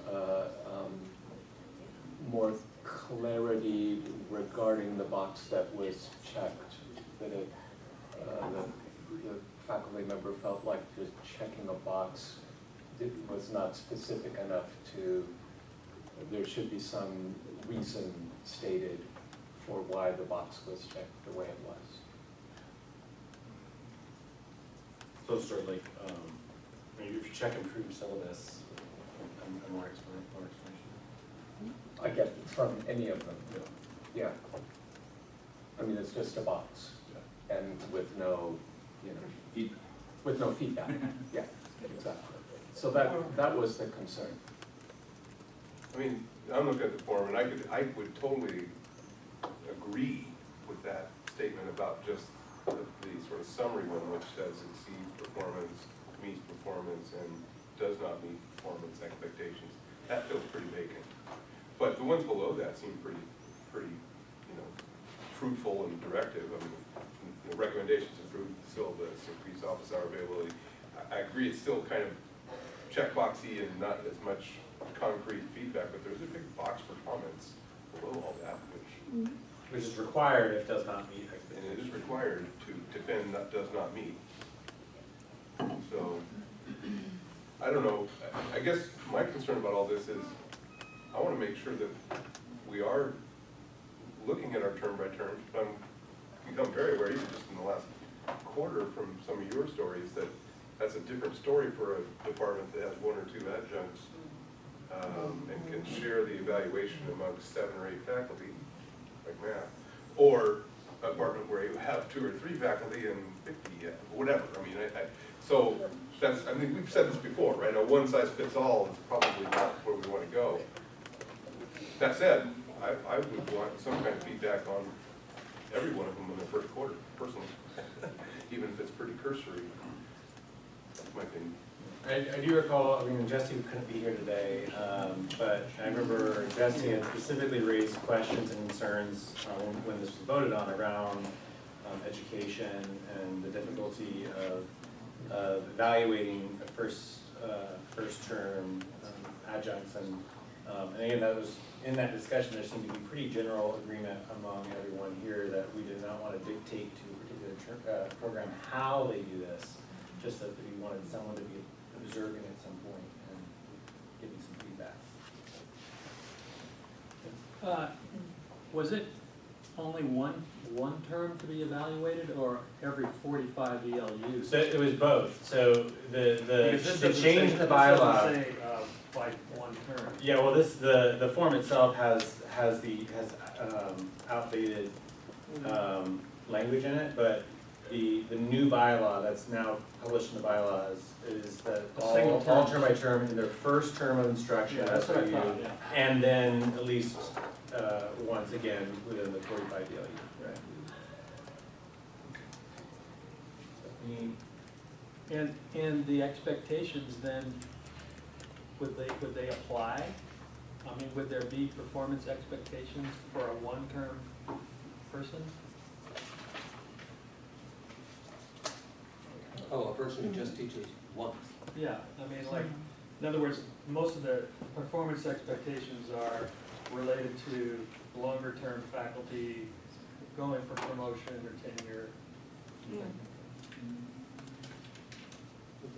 more clarity regarding the box that was checked, that the faculty member felt like just checking a box was not specific enough to, there should be some reason stated for why the box was checked the way it was. So sort of like, if you check and prove syllabus, a more explanation. I get it from any of them. Yeah. I mean, it's just a box, and with no, with no feedback. Yeah, exactly. So that was the concern. I mean, I'm looking at the form, and I would totally agree with that statement about just the sort of summary one, which says exceeds performance, meets performance, and does not meet performance expectations. That feels pretty vacant. But the ones below that seem pretty, fruitful and directive. I mean, recommendations improve the syllabus, increase office hour availability. I agree, it's still kind of checkboxy and not as much concrete feedback, but there's a big box for comments below all that, which is required if does not meet. And it is required to defend that does not meet. So, I don't know, I guess my concern about all this is, I want to make sure that we are looking at our term by term. I've become very aware, even just in the last quarter from some of your stories, that that's a different story for a department that has 1 or 2 adjuncts and can share the evaluation amongst 7 or 8 faculty, like math, or a department where you have 2 or 3 faculty and 50, whatever. I mean, so that's, I mean, we've said this before, right? A one-size-fits-all is probably not where we want to go. That said, I would want some kind of feedback on every one of them in the first quarter, personally, even if it's pretty cursory. That's my opinion. I do recall, I mean, Jesse couldn't be here today, but I remember Jesse had specifically raised questions and concerns when this was voted on around education and the difficulty of evaluating a first term adjuncts, and again, that was, in that discussion, there seemed to be pretty general agreement among everyone here that we did not want to dictate to a particular program how they do this, just that we wanted someone to be observing at some point and giving some feedback. Was it only one term to be evaluated, or every 45 ELUs? So it was both, so Because this the doesn't change say- in the bylaw. This doesn't say, like, one term. Yeah, well, the form itself has outdated, language in it, but the new bylaw that's now published in the bylaws is that A single all term. term by term in their first term of instruction, Yeah, that's what I thought, yeah. and then at least, once again within the 45 DLU. Right. Mm. And the expectations then, would they apply? I mean, would there be performance expectations for a one-term person? Oh, a person who just teaches once. Yeah, I mean, like, in other words, most of the performance expectations are related to longer-term faculty going for promotion or tenure. I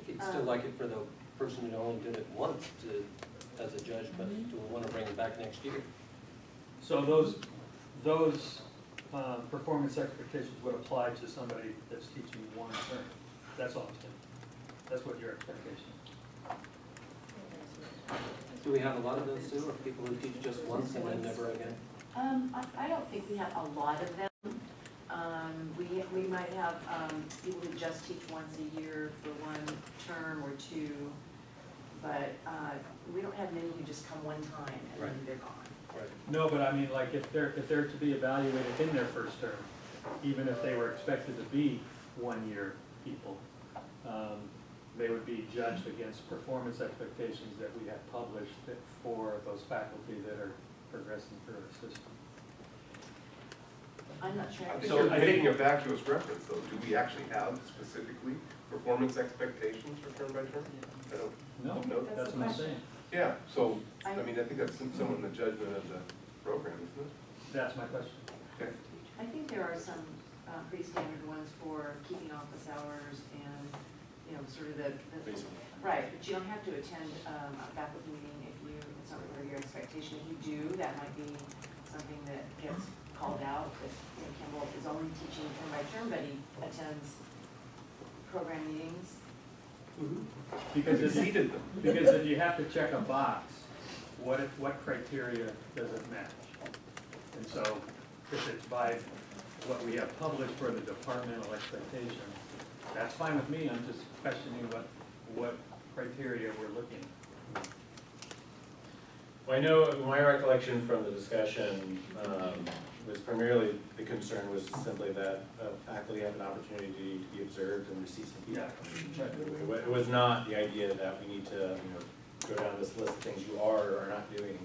think you'd still like it for the person who only did it once to, as a judge, but do we want to bring it back next year? So those performance expectations would apply to somebody that's teaching one term. That's all I'm saying. That's what your expectation is. Do we have a lot of those too, or people who teach just once and then never again? I don't think we have a lot of them. We might have, people who just teach once a year for one term or two, but, we don't have many who just come one time and then they're gone. Right. No, but I mean, like, if they're to be evaluated in their first term, even if they were expected to be one-year people, they would be judged against performance expectations that we have published for those faculty that are progressing through our system. I'm not sure. I think you're making a vacuous reference, though. Do we actually have specifically performance expectations for term by term? I don't know. That's what I'm saying. Yeah, so, I mean, I think that's somewhat in the judgment of the program, isn't it? That's my question. Okay. I think there are some pretty standard ones for keeping office hours and, you know, sort of the right, but you don't have to attend a faculty meeting if it's not really your expectation. If you do, that might be something that gets called out. If, you know, Campbell is only teaching term by term, but he attends program meetings. Because if you have to check a box, what criteria does it match? And so if it's by what we have published for the departmental expectation, that's fine with me. I'm just questioning what criteria we're looking at. Well, I know my recollection from the discussion was primarily, the concern was simply that faculty have an opportunity to be observed and receive some feedback. It was not the idea that we need to, go down this list of things you are or are not doing,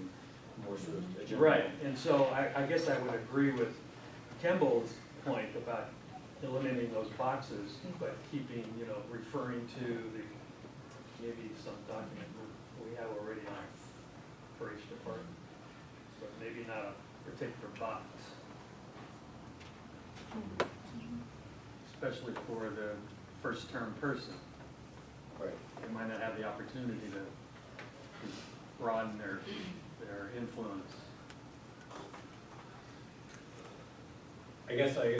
more sort of agenda. Right, and so I guess I would agree with Kimball's point about eliminating those boxes, but keeping, referring to maybe some document we have already on for each department, but maybe not a particular box. Especially for the first term person. Right. They might not have the opportunity to broaden their influence. I guess I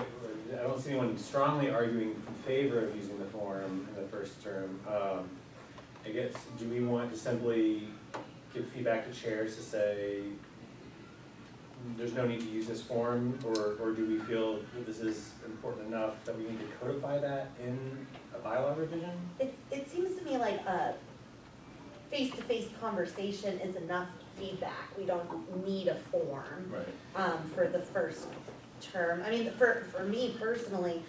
don't see anyone strongly arguing in favor of using the form in the first term. I guess, do we want to simply give feedback to chairs to say, there's no need to use this form, or do we feel that this is important enough that we need to codify that in a bylaw revision? It seems to me like a face-to-face conversation is enough feedback. We don't need a form. Right. For the first term. I mean, for me personally,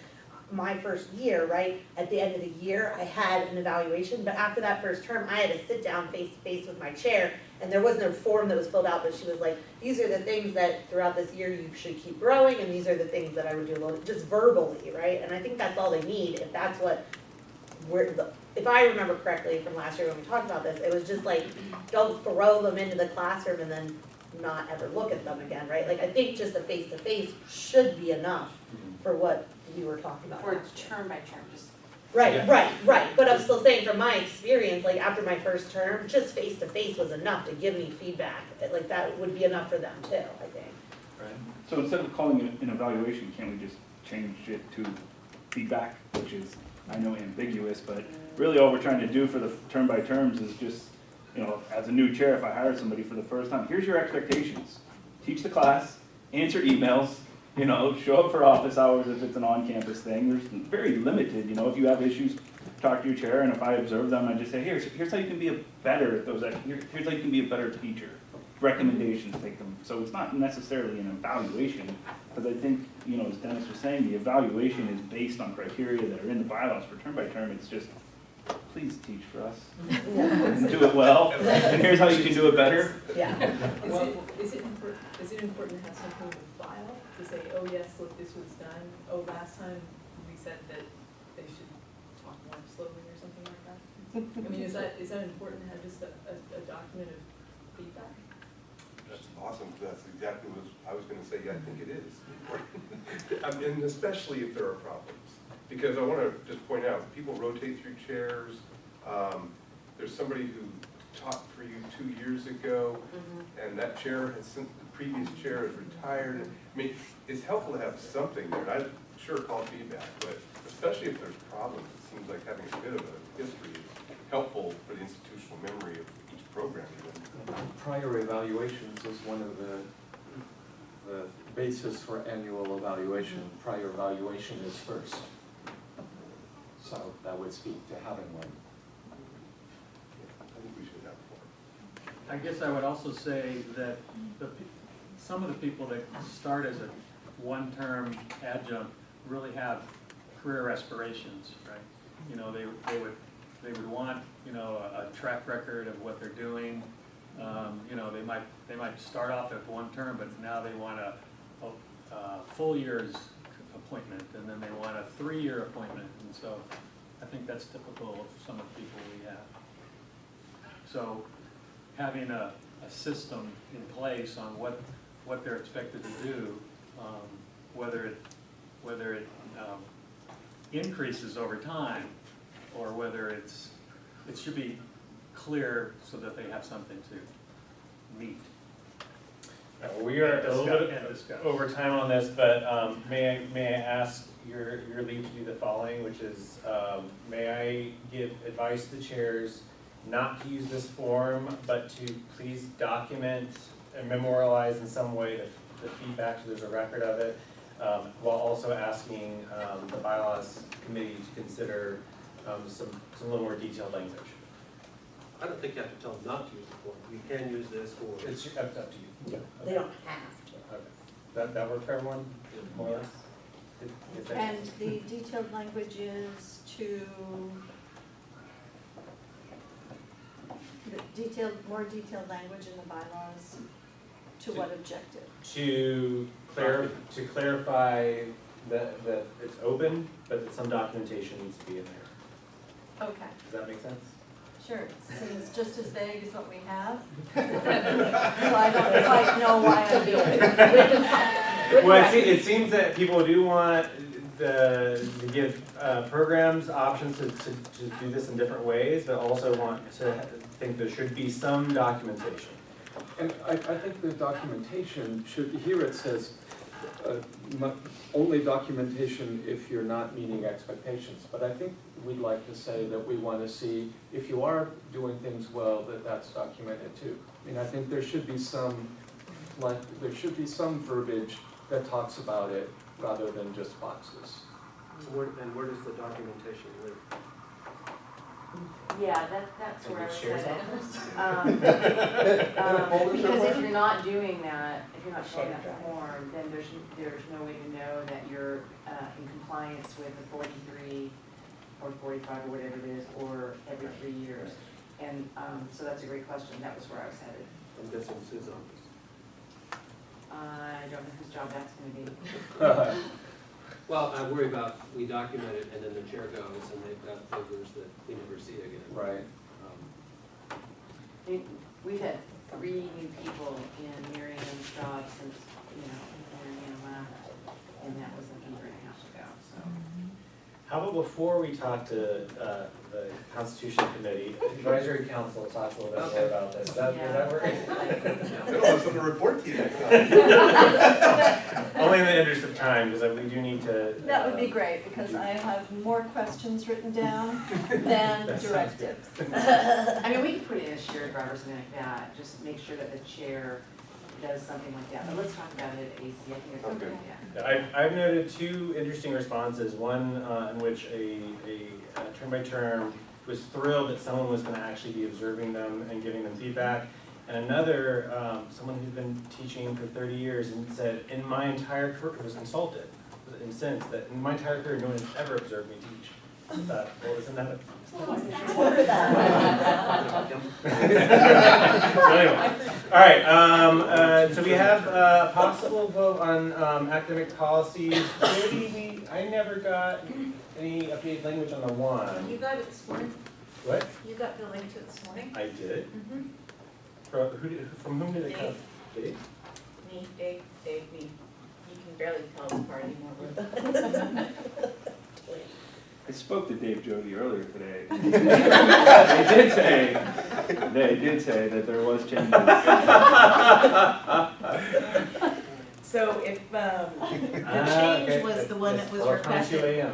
my first year, right, at the end of the year, I had an evaluation, but after that first term, I had to sit down face-to-face with my chair, and there wasn't a form that was filled out, but she was like, these are the things that throughout this year you should keep growing, and these are the things that I would do a little, just verbally, right? And I think that's all they need, if that's what if I remember correctly from last year when we talked about this, it was just like, don't throw them into the classroom and then not ever look at them again, right? Like, I think just a face-to-face should be enough for what we were talking about. For term by term, just Right, right, but I'm still saying from my experience, like after my first term, just face to face was enough to give me feedback. Like that would be enough for them too, I think. Right. So instead of calling it an evaluation, can't we just change it to feedback, which is, I know, ambiguous, but really all we're trying to do for the term by terms is just, you know, as a new chair, if I hire somebody for the first time, here's your expectations. Teach the class, answer emails, you know, show up for office hours if it's an on-campus thing. There's very limited, you know, if you have issues, talk to your chair, and if I observe them, I just say, here's how you can be a better at those, here's how you can be a better teacher. Recommendations, take them. So it's not necessarily an evaluation, because I think, you know, as Dennis was saying, the evaluation is based on criteria that are in the bylaws for term by term. It's just, please teach for us and do it well, and here's how you can do it better. Yeah. Is it important to have something in the file to say, oh yes, look, this was done, oh, last time we said that they should talk more slowly or something like that? I mean, is that important to have just a document of feedback? That's awesome, that's exactly what I was gonna say, yeah, I think it is important. And especially if there are problems. Because I wanna just point out, people rotate through chairs. There's somebody who taught for you 2 years ago, and that chair has, since the previous chair is retired. I mean, it's helpful to have something there, and I sure call feedback, but especially if there's problems, it seems like having a bit of a history is helpful for the institutional memory of each program. Prior evaluations is one of the basis for annual evaluation. Prior evaluation is first. So that would speak to having one. I think we should have one. I guess I would also say that some of the people that start as a one-term adjunct really have career aspirations, right? You know, they would want, you know, a track record of what they're doing. You know, they might start off at one term, but now they want a full year's appointment, and then they want a 3-year appointment, and so I think that's typical of some of the people we have. So having a system in place on what they're expected to do, whether it increases over time, or whether it should be clear so that they have something to meet. We are a little bit over time on this, but may I ask your lead to do the following, which is, may I give advice to the chairs not to use this form, but to please document and memorialize in some way the feedback so there's a record of it, while also asking the bylaws committee to consider some little more detailed language. I don't think you have to tell them not to use the form. You can use this or. It's up to you. Yeah. They don't have to. Okay. That work for everyone, more or less? And the detailed language is to, more detailed language in the bylaws, to what objective? To clarify that it's open, but that some documentation needs to be in there. Okay, Does that make sense? sure, it seems just as vague as what we have. So I don't quite know why I'm doing it. Well, it seems that people do want to give programs options to do this in different ways, but also want to think there should be some documentation. And I think the documentation should, here it says, only documentation if you're not meeting expectations. But I think we'd like to say that we want to see, if you are doing things well, that that's documented too. I mean, I think there should be some, some verbiage that talks about it rather than just boxes. Where does the documentation live? Yeah, that's where I was Share headed. Because if you're not doing that, if you're not showing that form, then there's no way to know that you're in compliance with the 43 or 45 or whatever it is, or every 3 years. And so that's a great question. That was where I was headed. I'm guessing Sue's office. I don't know whose job that's going to be. Well, I worry about, we document it and then the chair goes and they've got figures that we never see again. Right. We've had 3 new people in Miriam's job since, Miriam left, and that was like a year and a half ago, so. How about before we talk to the Constitution Committee, Advisory Council talks a little bit more about this. Does that work? I don't have something to report to you next time. Only in the interest of time, because we do need to. That would be great, because I have more questions written down than That sounds directives. I mean, we can put in a shared driver or something like that, just make sure that the chair does something like that, but let's talk about it at AC, I think it's okay, yeah. I've noted two interesting responses. One in which a term-by-term was thrilled that someone was going to actually be observing them and giving them feedback. And another, someone who's been teaching for 30 years and said, in my entire career, was insulted, was incensed that in my entire career, no one has ever observed me teach. Well, isn't that a... So anyway, all right. So we have a possible vote on academic policies. Jody, I never got any updated language on the one. You got it this morning? What? You got the link to it this morning? I did. Mm-hmm. From whom did it come? Dave? Me, Dave, me. You can barely tell us apart anymore. I spoke to Dave Jody earlier today. They did say that there was changes. So if, The change was the one that was requested.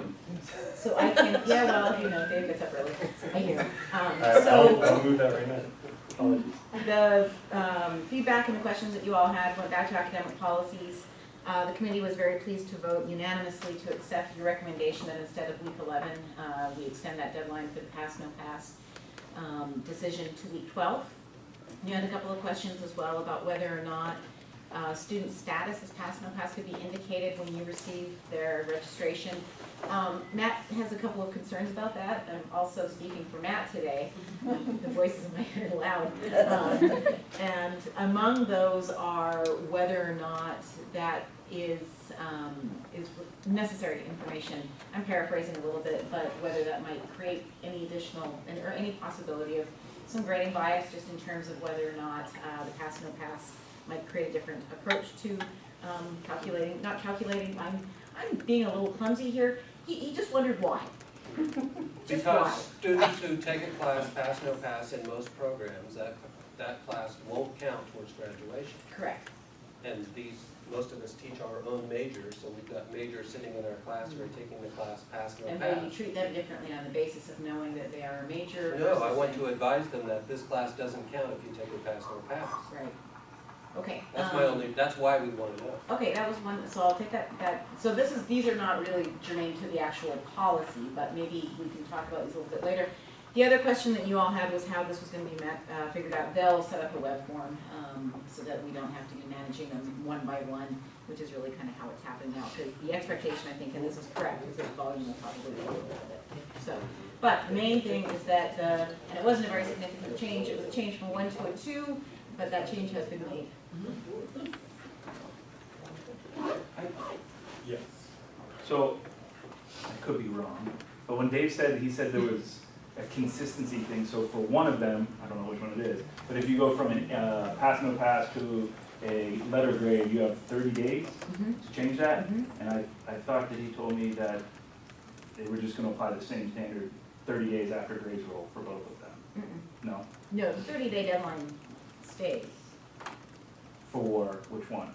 So I can, yeah, well, you know, Dave gets up early. I hear. I'll move that right now. The feedback and the questions that you all had went back to academic policies. The committee was very pleased to vote unanimously to accept your recommendation that instead of week 11, we extend that deadline for the pass, no pass decision to week 12. You had a couple of questions as well about whether or not student status as pass, no pass could be indicated when you receive their registration. Matt has a couple of concerns about that. I'm also speaking for Matt today. The voices in my head are loud. And among those are whether or not that is necessary information. I'm paraphrasing a little bit, but whether that might create any additional, or any possibility of some grading bias just in terms of whether or not the pass, no pass might create a different approach to not calculating, I'm being a little clumsy here. He just wondered why. Just why. Because students who take a class, pass, no pass in most programs, that class won't count towards graduation. Correct. And most of us teach our own majors, so we've got majors sitting in our class who are taking the class, pass, no And pass. then you treat them differently on the basis of knowing that they are a major. No, I versus want a- to advise them that this class doesn't count if you take a pass, no pass. Right. Okay. That's my only, that's why we want to know. Okay, that was one, so I'll take that, so these are not really germane to the actual policy, but maybe we can talk about these a little bit later. The other question that you all had was how this was gonna be figured out. They'll set up a web form, so that we don't have to be managing them one by one, which is really kind of how it's happening now, because the expectation, I think, and this is correct, is that volume will probably be a little bit of it. So, but the main thing is that, and it wasn't a very significant change, it was a change from 1 to a 2, but that change has been made. Yes. So, I could be wrong, but when Dave said, he said there was a consistency thing, so for one of them, I don't know which one it is, but if you go from a pass no pass to a letter grade, you have 30 days to change that? And I thought that he told me that they were just gonna apply the same standard 30 days after grades roll for both of them. No? No, the 30-day deadline stays. For which one?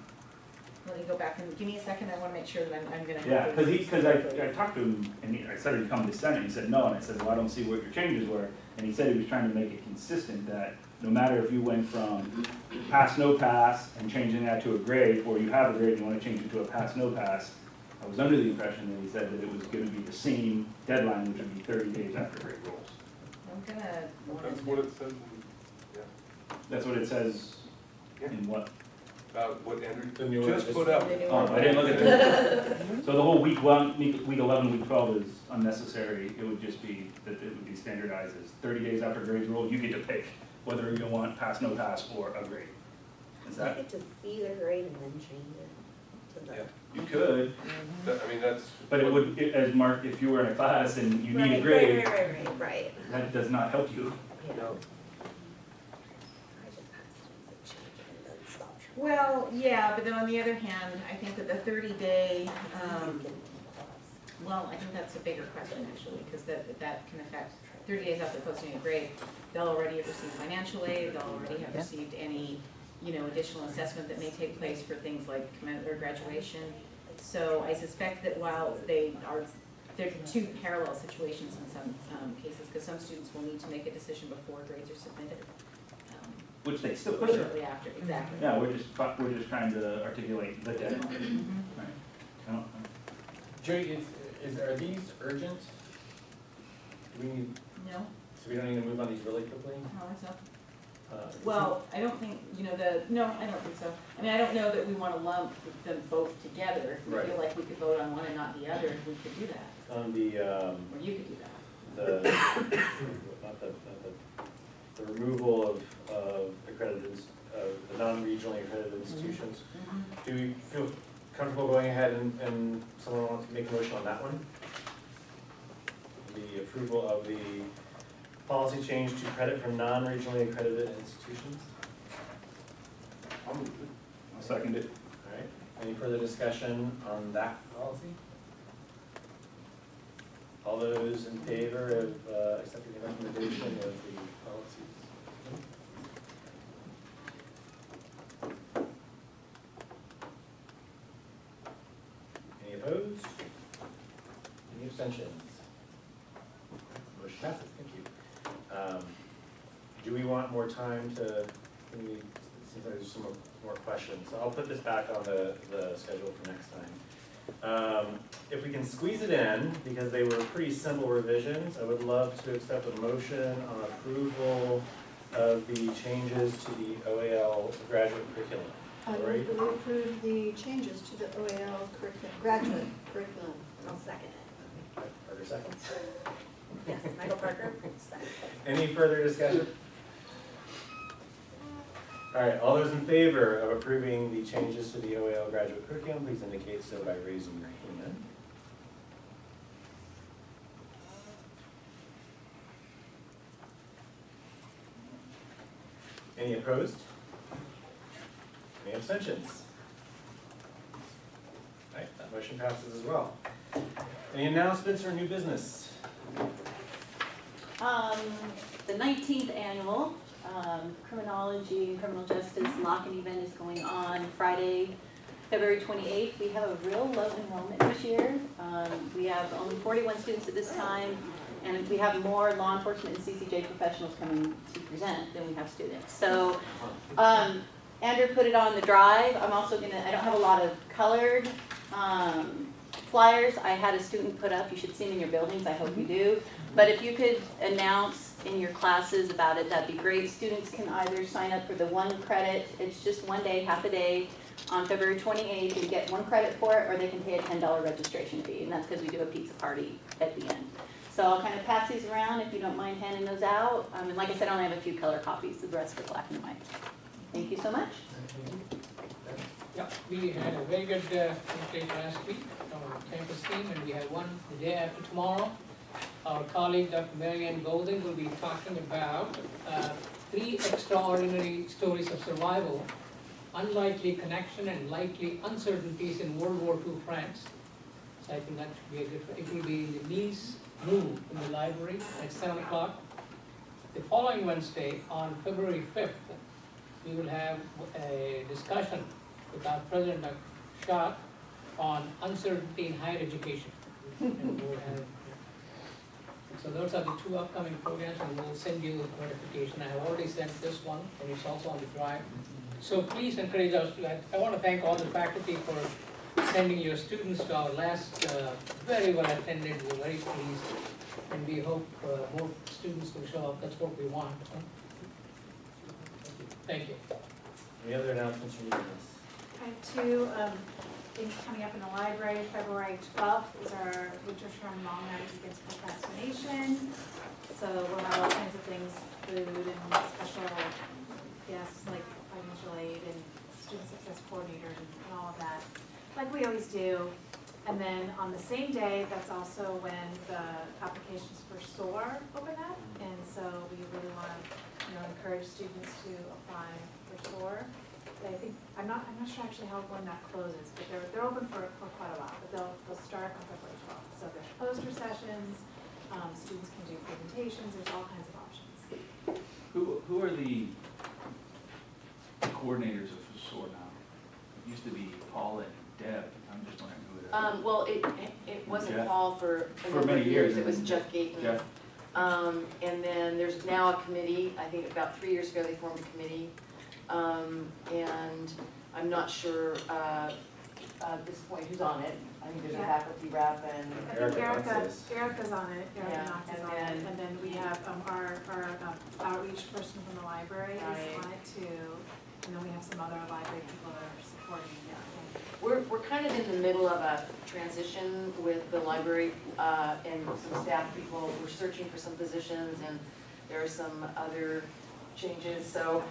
Let me go back and, give me a second, I wanna make sure that I'm gonna. Yeah, because I talked to him, and I said he'd come to Senate, he said no, and I said, well, I don't see what your changes were. And he said he was trying to make it consistent, that no matter if you went from pass, no pass, and changing that to a grade, or you have a grade and you wanna change it to a pass, no pass, I was under the impression that he said that it was gonna be the same deadline, which would be 30 days after grade rolls. I'm gonna. That's what it says, yeah. That's what it says in what? About what Andrew new just one. put up. Oh, I didn't look at that. So the whole week 11, week 12 is unnecessary. It would just be that it would be standardized as 30 days after grades roll, you get to pick whether you want pass, no pass, or a grade. Is So I that, get to see the grade and then change it to the. Yeah. you could, I mean, that's. but it would, as Mark, if you were in a class and you need a Right, grade, right. that does not help you. No. I just have students that change it and then stop. Well, yeah, but then on the other hand, I think that the 30-day, Well, I think that's a bigger question actually, because that can affect 30 days after posting a grade. They'll already have received financial aid, they'll already have received any, additional assessment that may take place for things like or graduation. So I suspect that while they're two parallel situations in some cases, because some students will need to make a decision before grades are submitted. Which they still could. Shortly after, exactly. Yeah, we're just trying to articulate the deadline. Right. I don't- Judy, are these urgent? Do we need, No, so we don't need to move on these really quickly? I don't think so. Well, I don't think, no, I don't think so. I mean, I don't know that we want to lump them both together. If we feel like we could vote on one and not the other, we could do that. On the, Or you could do that. the removal of accredited, the non-regionally accredited institutions. Do we feel comfortable going ahead and someone wants to make a motion on that one? The approval of the policy change to credit for non-regionally accredited institutions? I'll second it. All right, any further discussion on that policy? All those in favor of accepting the recommendation of the policies? Any opposed? Any abstentions? Motion passes, thank you. Do we want more time to, it seems like there's some more questions, so I'll put this back on the schedule for next time. If we can squeeze it in, because they were pretty simple revisions, I would love to accept a motion on approval of the changes to the OAL graduate curriculum. I Lori? move that we approve the changes to the OAL graduate curriculum. I'll second it. Further seconds? Yes, Michael Parker, second. Any further discussion? All right, all those in favor of approving the changes to the OAL graduate curriculum, please indicate so by raising your hand. Any opposed? Any abstentions? All right, that motion passes as well. Any announcements or new business? The 19th annual criminology and criminal justice lock-in event is going on Friday, February 28th. We have a real low enrollment this year. We have only 41 students at this time, and we have more law enforcement and CCJ professionals coming to present than we have students. So Andrew put it on the drive. I'm also I don't have a lot of colored flyers. I had a student put up, you should see them in your buildings, I hope you do. But if you could announce in your classes about it, that'd be great. Students can either sign up for the 1 credit, it's just 1 day, half a day, on February 28th, and get 1 credit for it, or they can pay a $10 registration fee, and that's because we do a pizza party at the end. So I'll kind of pass these around if you don't mind handing those out. And like I said, I only have a few color copies, the rest are black and white. Thank you so much. Yeah, we had a very good presentation last week from our campus team, and we have one the day after tomorrow. Our colleague, Dr. Marianne Golding, will be talking about 3 extraordinary stories of survival, unlikely connection and likely uncertainties in World War II France. So I think that should be a good, it will be in the Nice Room in the library at 7 o'clock. The following Wednesday, on February 5th, we will have a discussion with our President, Dr. Shah, on uncertainty in higher education. And we'll have, so those are the 2 upcoming programs, and we'll send you a notification. I have already sent this one, and it's also on the drive. So please encourage us. I want to thank all the faculty for sending your students to our last very well attended. We're very pleased, and we hope more students will show up. That's what we want. Thank you. Any other announcements from you guys? I have 2 things coming up in the library. February 12th is our winter term long nights against procrastination. So we'll have all kinds of things, food and special guests like financial aid and student success coordinators and all of that, like we always do. And then on the same day, that's also when the applications for SOAR open up. And so we really want to encourage students to apply for SOAR. I think, I'm not sure actually how when that closes, but they're open for quite a while, but they'll start on February 12th, so there's presentations, there's all kinds of options. Who are the coordinators of SOAR now? It used to be Paul and Deb. I'm just wondering who it is. Well, it wasn't Jeff? Paul for a For number many of years, years, it was and Jeff Gaten. Jeff. And then there's now a committee, I think about 3 years ago they formed a committee. And I'm not sure, at this point, who's on it. I think there's a Yeah. faculty rep and. I think Erica's on it, Erica Yeah, Knox is and on it, then- and then we have our outreach person from the library is Right. on it too. And then we have some other library people that are supporting it. We're kind of in the middle of a transition with the library and some staff people. We're searching for some positions and there are some other changes. So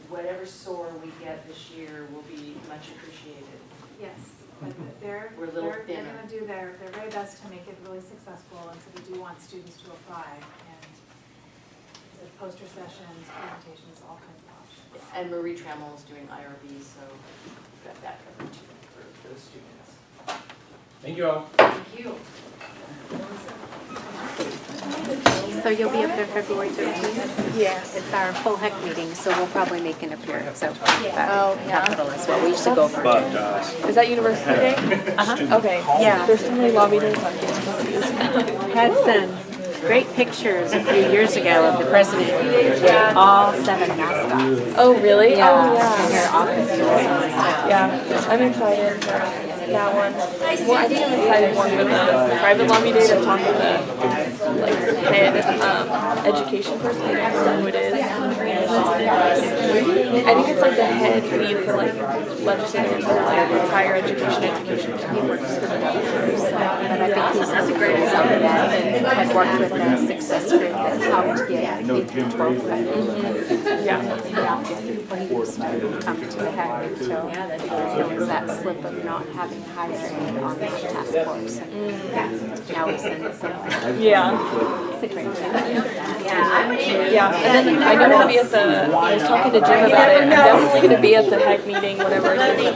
whatever SOAR we get this year will be much appreciated. Yes, but they're We're a little they're thinner. gonna do their very best to make it really successful, and so we do want students to apply, and there's poster sessions, presentations, all kinds of options. And Marie Trammell is doing IRB, so we've got that covered too for those students. Thank you all. Thank you. So you'll be up there February 13th? Yes. It's our full HEC meeting, so we'll probably make an appearance, so. Oh, yeah. Capital as well, we used to go for it. Is that University Day? Uh-huh. Okay. Yeah. There's so many lobby days, I'm getting confused. Had some great pictures a few years ago of the president, all 7 mascots. Oh, really? Yeah, Oh, yeah. in your office. Yeah, I'm excited for that one. Well, I think I'm excited more for the private lobby day to talk to the like head education person. I don't know who it is. I think it's like the head lead for like legislators for like higher education. He works for the governors. But I think he's a great example of that and has worked with the success group and helped get K-12 funding. Yeah. He often, when he used to come to the HEC until there was that slip of not having higher ed on the task force. Now we send it somewhere. Yeah. It's a great job. Yeah, and then I know I'll be at the, I was talking to Jim about it, I'm definitely going to be at the HEC meeting, whatever it is.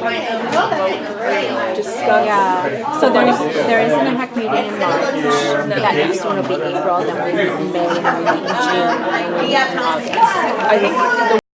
Discuss. Yeah, so there isn't a HEC meeting in March. That next one will be April, then we meet in May, and we meet in June, and then we meet in August. I think the